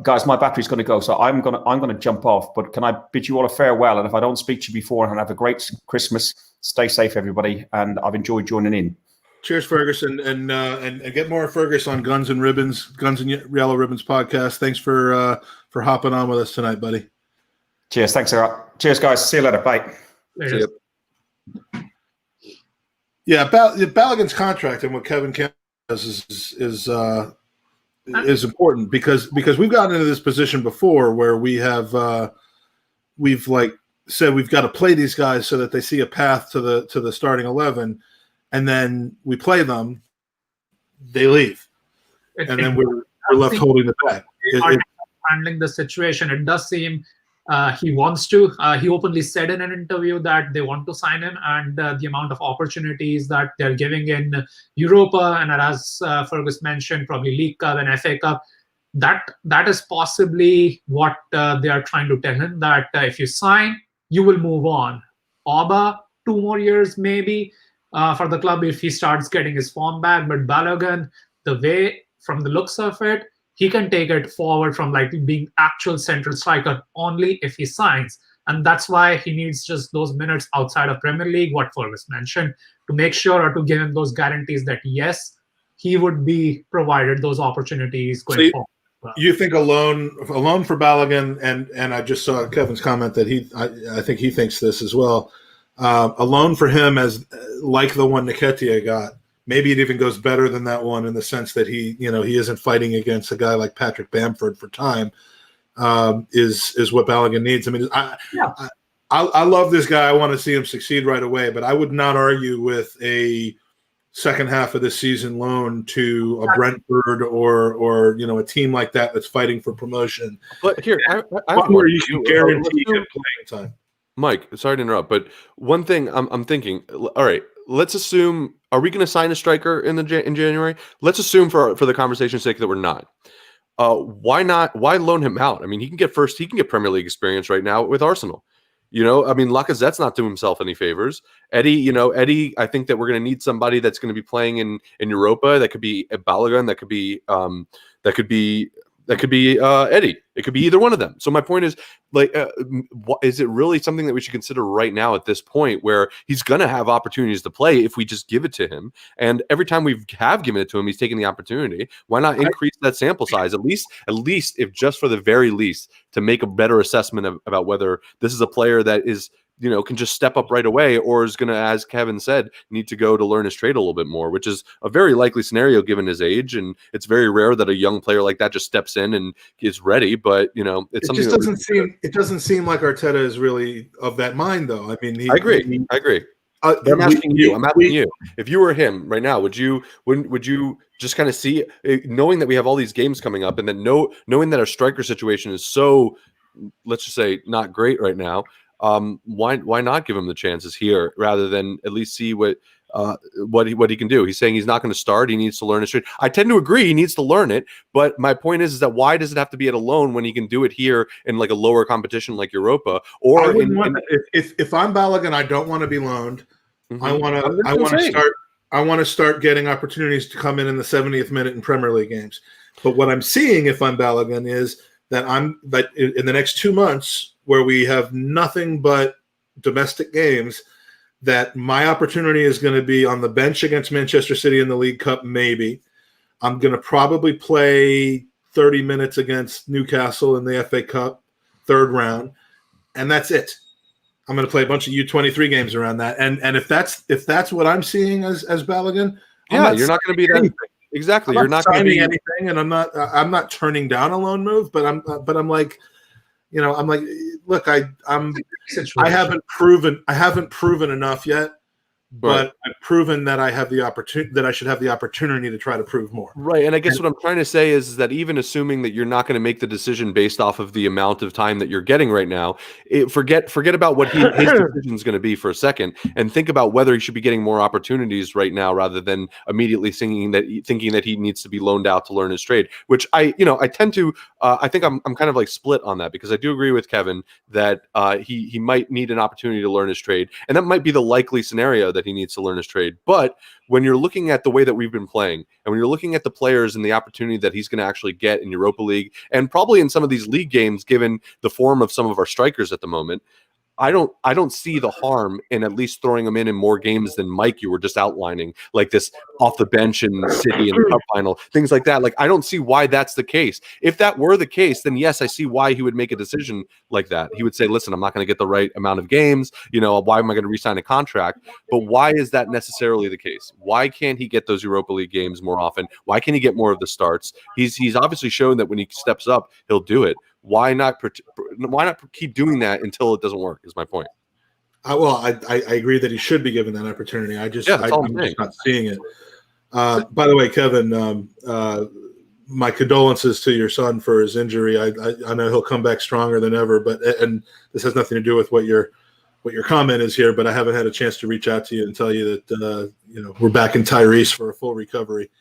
Guys, my battery's going to go, so I'm going to jump off. But can I bid you all a farewell? And if I don't speak to you before, and have a great Christmas. Stay safe, everybody, and I've enjoyed joining in. Cheers, Ferguson, and get more Fergus on Guns and Yellow Ribbons podcast. Thanks for hopping on with us tonight, buddy. Cheers, thanks, Sarah. Cheers, guys. See you later. Bye. See you. Yeah, Balogun's contract and what Kevin Campbell does is important because we've gotten into this position before where we've like said we've got to play these guys so that they see a path to the starting 11. And then we play them, they leave, and then we're left holding the bag. Handling the situation, it does seem he wants to. He openly said in an interview that they want to sign him, and the amount of opportunities that they're giving in Europa, and as Fergus mentioned, probably League Cup and FA Cup, that is possibly what they are trying to tell him, that if you sign, you will move on. Auba, 2 more years maybe. For the club if he starts getting his form back. But Balogun, the way, from the looks of it, he can take it forward from like being actual central striker only if he signs. And that's why he needs just those minutes outside of Premier League, what Fergus mentioned, to make sure or to give him those guarantees that, yes, he would be provided those opportunities going forward. You think a loan for Balogun, and I just saw Kevin's comment that I think he thinks this as well. A loan for him as like the one Nketiah got. Maybe it even goes better than that one in the sense that he isn't fighting against a guy like Patrick Bamford for time. Is what Balogun needs. I mean, I love this guy. I want to see him succeed right away. But I would not argue with a second half of the season loan to a Brentford or a team like that that's fighting for promotion. But here, where you can guarantee him playing time. Mike, sorry to interrupt, but one thing I'm thinking. All right, let's assume. Are we going to sign a striker in January? Let's assume for the conversation's sake that we're not. Why not? Why loan him out? I mean, he can get Premier League experience right now with Arsenal. I mean, Lacazette's not doing himself any favors. Eddie, I think that we're going to need somebody that's going to be playing in Europa. That could be a Balogun. That could be Eddie. It could be either one of them. So my point is, is it really something that we should consider right now at this point where he's going to have opportunities to play if we just give it to him? And every time we have given it to him, he's taking the opportunity. Why not increase that sample size? At least if just for the very least to make a better assessment about whether this is a player that is, can just step up right away, or is going to, as Kevin said, need to go to learn his trade a little bit more, which is a very likely scenario given his age. And it's very rare that a young player like that just steps in and is ready. But, it's something it doesn't seem like Arteta is really of that mind, though. I mean, I agree. I'm asking you. If you were him right now, would you just kind of see, knowing that we have all these games coming up, and then knowing that our striker situation is so, let's just say, not great right now? Why not give him the chances here rather than at least see what he can do? He's saying he's not going to start. He needs to learn his trade. I tend to agree. He needs to learn it. But my point is that why does it have to be at a loan when he can do it here in like a lower competition like Europa? Or if I'm Balogun, I don't want to be loaned. Mm-hmm. I want to start getting opportunities to come in the 70th minute in Premier League games. But what I'm seeing if I'm Balogun is that in the next 2 months, where we have nothing but domestic games, that my opportunity is going to be on the bench against Manchester City in the League Cup, maybe. I'm going to probably play 30 minutes against Newcastle in the FA Cup, 3rd round, and that's it. I'm going to play a bunch of U23 games around that. And if that's what I'm seeing as Balogun, you're not going to be that. Exactly. You're not signing anything, and I'm not turning down a loan move, but I'm like, look, I haven't proven enough yet but I've proven that I have the opportunity, that I should have the opportunity to try to prove more. Right. And I guess what I'm trying to say is that even assuming that you're not going to make the decision based off of the amount of time that you're getting right now, forget about what his decision is going to be for a second, and think about whether he should be getting more opportunities right now rather than immediately thinking that he needs to be loaned out to learn his trade, which I tend to, I think I'm kind of like split on that, because I do agree with Kevin that he might need an opportunity to learn his trade. And that might be the likely scenario that he needs to learn his trade. But when you're looking at the way that we've been playing, and when you're looking at the players and the opportunity that he's going to actually get in Europa League, and probably in some of these league games, given the form of some of our strikers at the moment, I don't see the harm in at least throwing him in more games than Mike, you were just outlining, like this off the bench in City in the cup final, things like that. Like, I don't see why that's the case. If that were the case, then yes, I see why he would make a decision like that. He would say, listen, I'm not going to get the right amount of games. Why am I going to re-sign a contract? But why is that necessarily the case? Why can't he get those Europa League games more often? Why can't he get more of the starts? He's obviously shown that when he steps up, he'll do it. Why not keep doing that until it doesn't work, is my point. I agree that he should be given that opportunity. I'm just not seeing it. By the way, Kevin, my condolences to your son for his injury. I know he'll come back stronger than ever, and this has nothing to do with what your comment is here, but I haven't had a chance to reach out to you and tell you that we're back in Tyrese for a full recovery.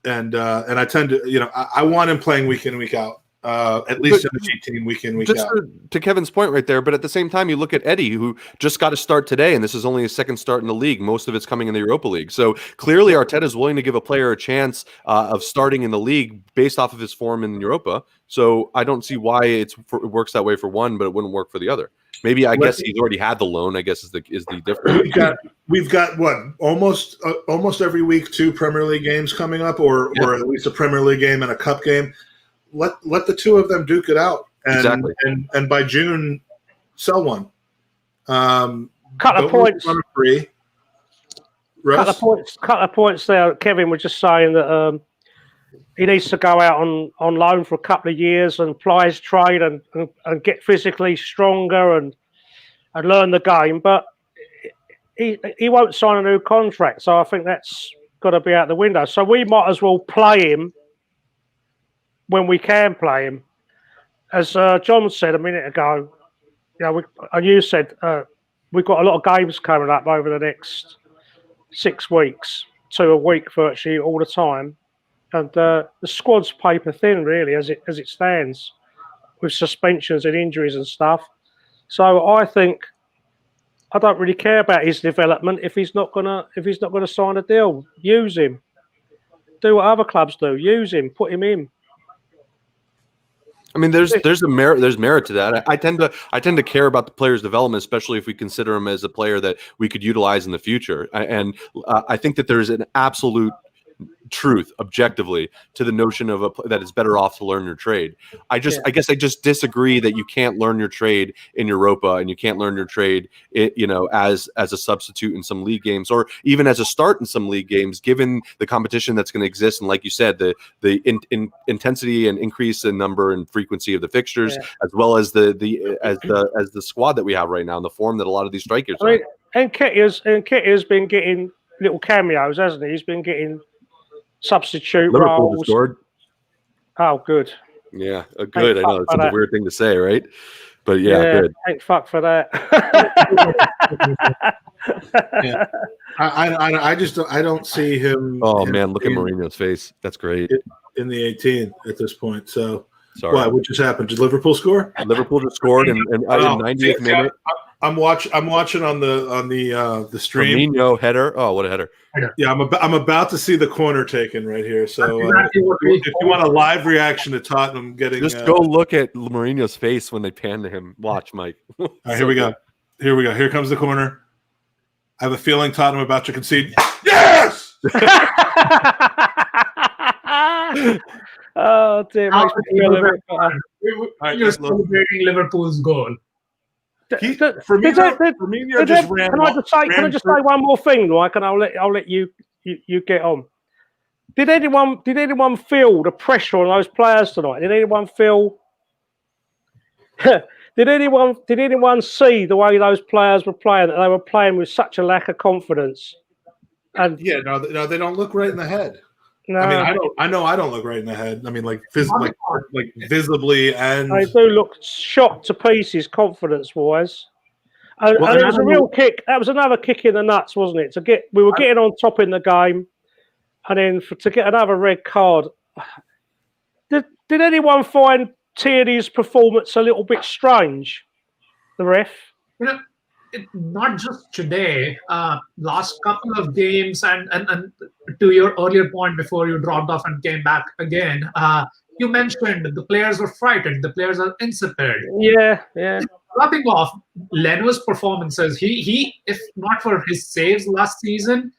And I tend to, I want him playing week in, week out, at least in the G team week in, week out. To Kevin's point right there, but at the same time, you look at Eddie, who just got a start today, and this is only his second start in the league. Most of it's coming in the Europa League. So clearly Arteta is willing to give a player a chance of starting in the league based off of his form in Europa. So I don't see why it works that way for one, but it wouldn't work for the other. Maybe I guess he's already had the loan, I guess is the difference. We've got what, almost every week 2 Premier League games coming up, or at least a Premier League game and a cup game. Let the two of them duke it out, and by June sell one. Cut the points. Free. Cut the points there. Kevin was just saying that he needs to go out on loan for a couple of years and apply his trade and get physically stronger and learn the game. But he won't sign a new contract, so I think that's got to be out the window. So we might as well play him when we can play him. As John said a minute ago, and you said, we've got a lot of games coming up over the next 6 weeks, 2 a week virtually all the time. And the squad's paper thin, really, as it stands, with suspensions and injuries and stuff. So I think I don't really care about his development if he's not gonna sign a deal. Use him. Do what other clubs do. Use him. Put him in. I mean, there's merit to that. I tend to care about the player's development, especially if we consider him as a player that we could utilize in the future. And I think that there's an absolute truth objectively to the notion of that it's better off to learn your trade. I guess I just disagree that you can't learn your trade in Europa and you can't learn your trade as a substitute in some league games, or even as a start in some league games, given the competition that's going to exist, and like you said, the intensity and increase in number and frequency of the fixtures, as well as the squad that we have right now and the form that a lot of these strikers are. And Nketiah's been getting little cameos, hasn't he? He's been getting substitute Liverpool roles. Scored. Oh, good. Yeah, good. I know it's a weird thing to say, right? But good. Thank fuck for that. I don't see him. Oh man, look at Mourinho's face. That's great. In the 18 at this point. So sorry, what just happened? Did Liverpool score? Liverpool just scored in 90th minute. I'm watching on the stream. Firmino header. Oh, what a header! Yeah, I'm about to see the corner taken right here. So if you want a live reaction to Tottenham getting, just go look at Mourinho's face when they pan to him. Watch, Mike. All right, here we go. Here comes the corner. I have a feeling Tottenham about to concede. Yes. Oh dear! You're celebrating Liverpool's goal. Firmino just ran. Can I just say one more thing, Mike, and I'll let you get on. Did anyone feel the pressure on those players tonight? Did anyone feel Did anyone see the way those players were playing? That they were playing with such a lack of confidence. And yeah, no, they don't look right in the head. no, I mean, I know I don't look right in the head. I mean, like visibly, and they do look shot to pieces, confidence-wise. And Well, it and was I a don't real know- kick. That was another kick in the nuts, wasn't it? We were getting on top in the game, and then to get another red card. Did anyone find Tierney's performance a little bit strange? The ref. You know, not just today. Last couple of games, and to your earlier point before you dropped off and came back again. You mentioned the players were frightened. The players are insipid. Yeah. Dropping off Leno's performances, he if not for his saves last season,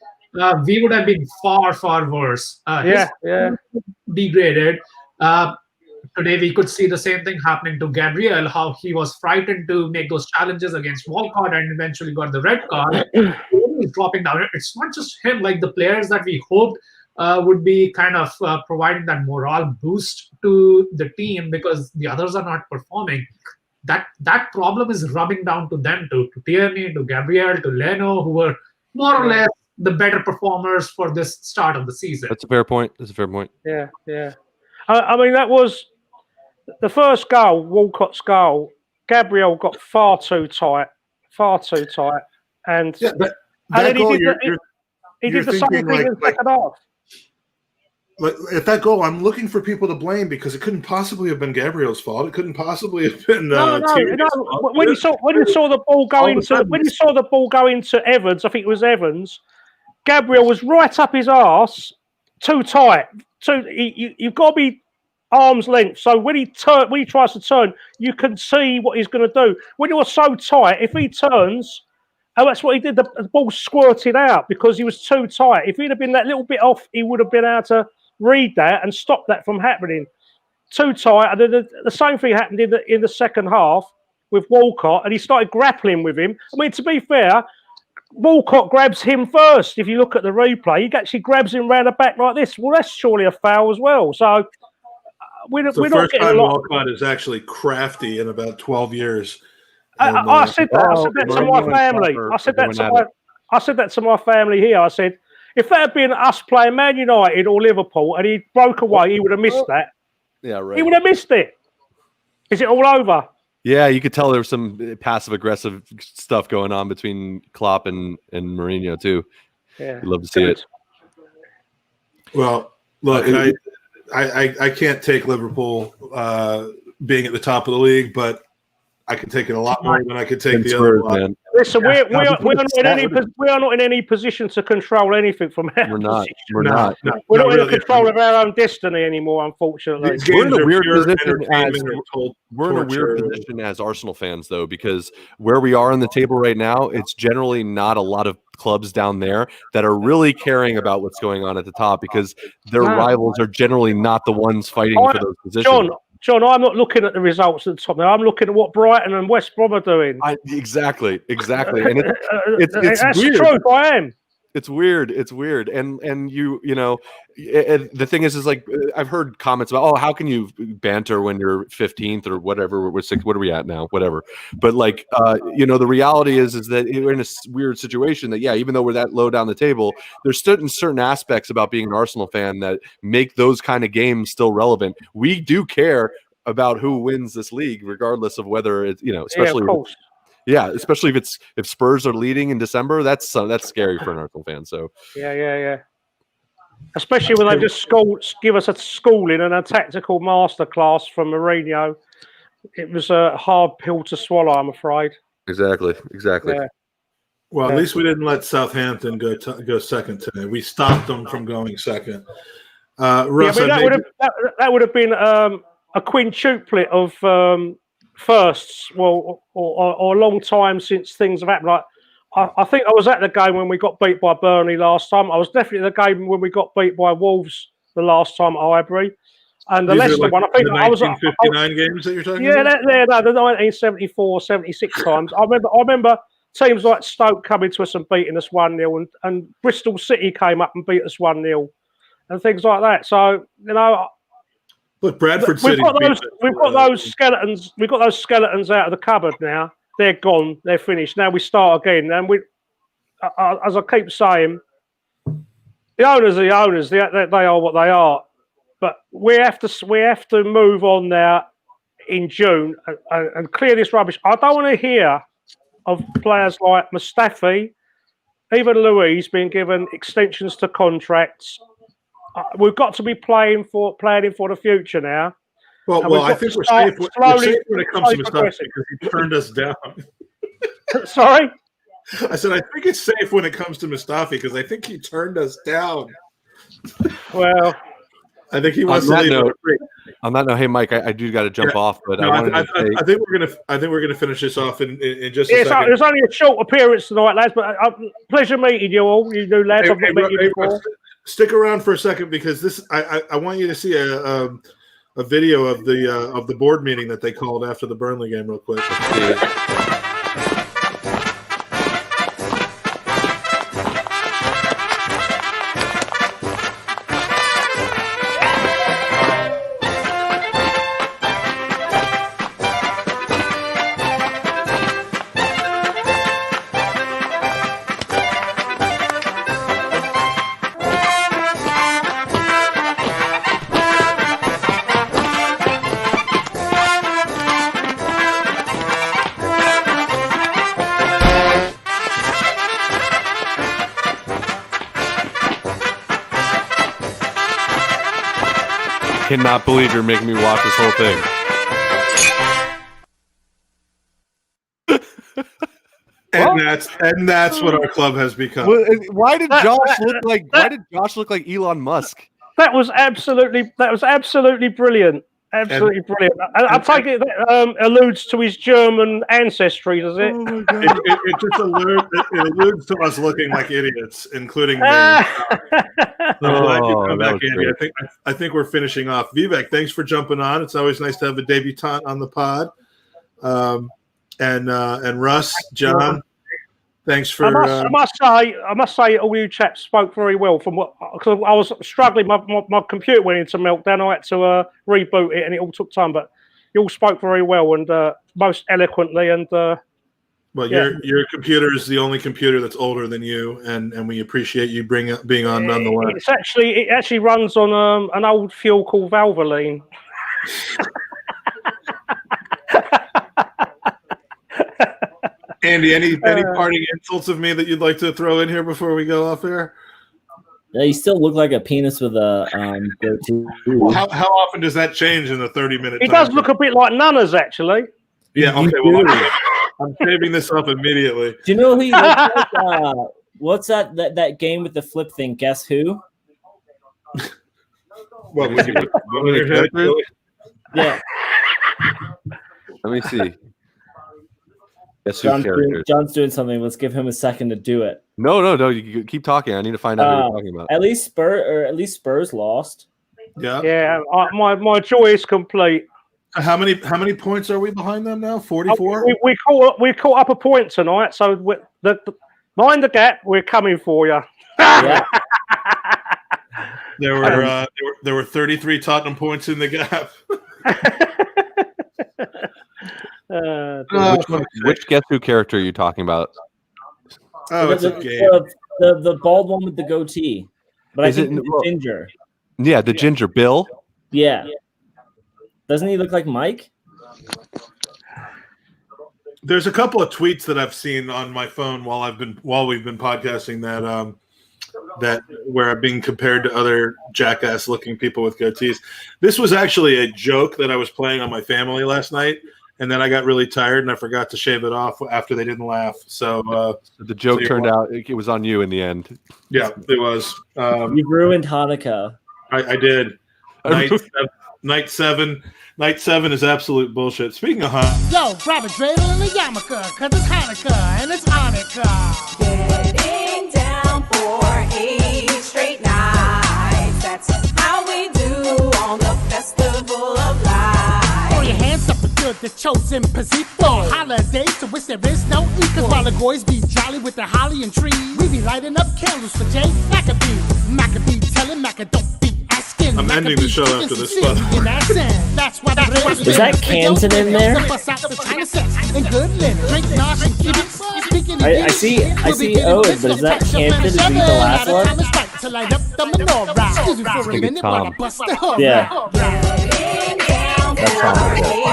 we would have been far worse. Yeah. Degraded. Today we could see the same thing happening to Gabriel, how he was frightened to make those challenges against Walcott and eventually got the red card. He's dropping down. It's not just him, like the players that we hoped would be kind of providing that morale boost to the team because the others are not performing. That problem is rubbing down to them too, to Tierney, to Gabriel, to Leno, who were more or less the better performers for this start of the season. That's a fair point. Yeah. I mean, that was the first goal, Walcott's goal. Gabriel got far too tight, and yeah, but and that then goal, he did the same thing in the second half. Like at that goal, I'm looking for people to blame because it couldn't possibly have been Gabriel's fault. It couldn't possibly have been Tierney's fault. When you saw the ball go into Evans, I think it was Evans. Gabriel was right up his arse, too tight. You've got to be arm's length. So when he tries to turn, you can see what he's going to do. When you're so tight, if he turns, and that's what he did. The ball squirted out because he was too tight. If he'd have been that little bit off, he would have been able to read that and stop that from happening. Too tight. And then the same thing happened in the second half with Walcott, and he started grappling with him. I mean, to be fair, Walcott grabs him first. If you look at the replay, he actually grabs him round the back like this. Well, that's surely a foul as well. So we're not getting a lot. Walcott is actually crafty in about 12 years. I said that to my family. I said that to my family here. I said, if that had been us playing Man United or Liverpool and he broke away, he would have missed that. Yeah, right. He would have missed it. Is it all over? Yeah, you could tell there was some passive-aggressive stuff going on between Klopp and Mourinho too. Yeah, you'd love to see it. Well, look, I can't take Liverpool being at the top of the league, but I can take it a lot more than I could take the other one. Listen, we are not in any position to control anything from our position. We're not. We're not in control of our own destiny anymore, unfortunately. We're in a weird position as Arsenal fans, though, because where we are in the table right now, it's generally not a lot of clubs down there that are really caring about what's going on at the top because their rivals are generally not the ones fighting for those positions. John, I'm not looking at the results at the top now. I'm looking at what Brighton and West Brom are doing. Exactly. And it's that's weird. The truth. I am. It's weird. And you know, the thing is like I've heard comments about, how can you banter when you're 15th or whatever? We're 6th. What are we at now? Whatever. But like, the reality is that we're in a weird situation that, even though we're that low down the table, there's certain aspects about being an Arsenal fan that make those kind of games still relevant. We do care about who wins this league, regardless of whether it's, especially. Yeah, of course. Yeah, especially if Spurs are leading in December, that's scary for an Arsenal fan. So yeah. Especially when they just give us a schooling and a tactical masterclass from Mourinho. It was a hard pill to swallow, I'm afraid. Exactly. Yeah. Well, at least we didn't let Southampton go second today. We stopped them from going second. Russ, that would have been a quintuplet of firsts, or a long time since things have happened. Like, I think I was at the game when we got beat by Burnley last time. I was definitely at the game when we got beat by Wolves the last time at Highbury. And the Leicester one, I think I was 1959 games that you're talking about? The 1974, 76 times. I remember teams like Stoke coming to us and beating us 1-0, and Bristol City came up and beat us 1-0, and things like that. So, Look, Bradford City. We've got those skeletons. We've got those skeletons out of the cupboard now. They're gone. They're finished. Now we start again. And we, as I keep saying, the owners are the owners. They are what they are. But we have to move on now in June and clear this rubbish. I don't want to hear of players like Mustafi, even Louise being given extensions to contracts. We've got to be planning for the future now. Well, I think we're safe when it comes to Mustafi because he turned us down. Sorry? I said I think it's safe when it comes to Mustafi because I think he turned us down. Well, I think he wants to leave. On that note, hey Mike, I do got to jump off, but no, I think we're gonna finish this off in just a second. There's only a short appearance tonight, lads, but pleasure meeting you all, you new lads. I've not met you before. Stick around for a second because this I want you to see a video of the board meeting that they called after the Burnley game real quick. Cannot believe you're making me watch this whole thing. and that's what our club has become. Why did Josh look like Elon Musk? That was absolutely brilliant. Absolutely brilliant. I take it that alludes to his German ancestry, does it? Oh it just alludes to us looking like idiots, including me. I'm glad you come back, Andy. I think we're finishing off. Vivek, thanks for jumping on. It's always nice to have a debutant on the pod. And Russ, John, thanks for. I must say, all you chaps spoke very well. Because I was struggling, my computer went into meltdown. I had to reboot it, and it all took time. But you all spoke very well and most eloquently. And your computer is the only computer that's older than you, and we appreciate you being on nonetheless. It actually runs on an old fuel called Valvoline. Andy, any parting insults of me that you'd like to throw in here before we go off air? Yeah, you still look like a penis with a goatee. How often does that change in the 30-minute? He does look a bit like Nana's, actually. Yeah. Okay. Well, I'm saving this up immediately. Do you know who he looks like? What's that game with the flip thing? Guess who? What? Would you put on your head? Really? Yeah. Let me see. John's doing something. Let's give him a second to do it. No. You keep talking. I need to find out what you're talking about. At least Spurs lost. Yeah. Yeah. My joy is complete. How many points are we behind them now? 44. We caught up a point tonight. So mind the gap. We're coming for you. Yeah. There were 33 Tottenham points in the gap. Which Guess Who character are you talking about? Oh, it's a game. The bald one with the goatee. But Is I think the ginger. Yeah, the ginger Bill. Yeah. Doesn't he look like Mike? There's a couple of tweets that I've seen on my phone while we've been podcasting that where I'm being compared to other jackass-looking people with goatees. This was actually a joke that I was playing on my family last night. And then I got really tired and I forgot to shave it off after they didn't laugh. So the joke turned out it was on you in the end. Yeah, it was. You ruined Hanukkah. I did. Night seven is absolute bullshit. Speaking of Hanukkah. Yo, grab a dreidel and a yarmulke, cause it's Hanukkah and it's Hanukkah. Getting down for 8 straight nights. That's how we do on the Festival of Light. Throw your hands up for the chosen posito. Holidays to which there is no equal. While the boys be jolly with their holly and trees, we be lighting up candles for Jay Maccabee. Maccabee telling Macca don't be asking. I'm ending the show after this spot. Is that Canton in there? I see Owen, but is that Canton? Is he the last one? Maybe Tom. Yeah. That's Tom right there.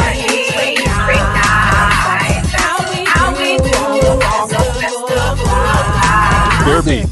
Derby.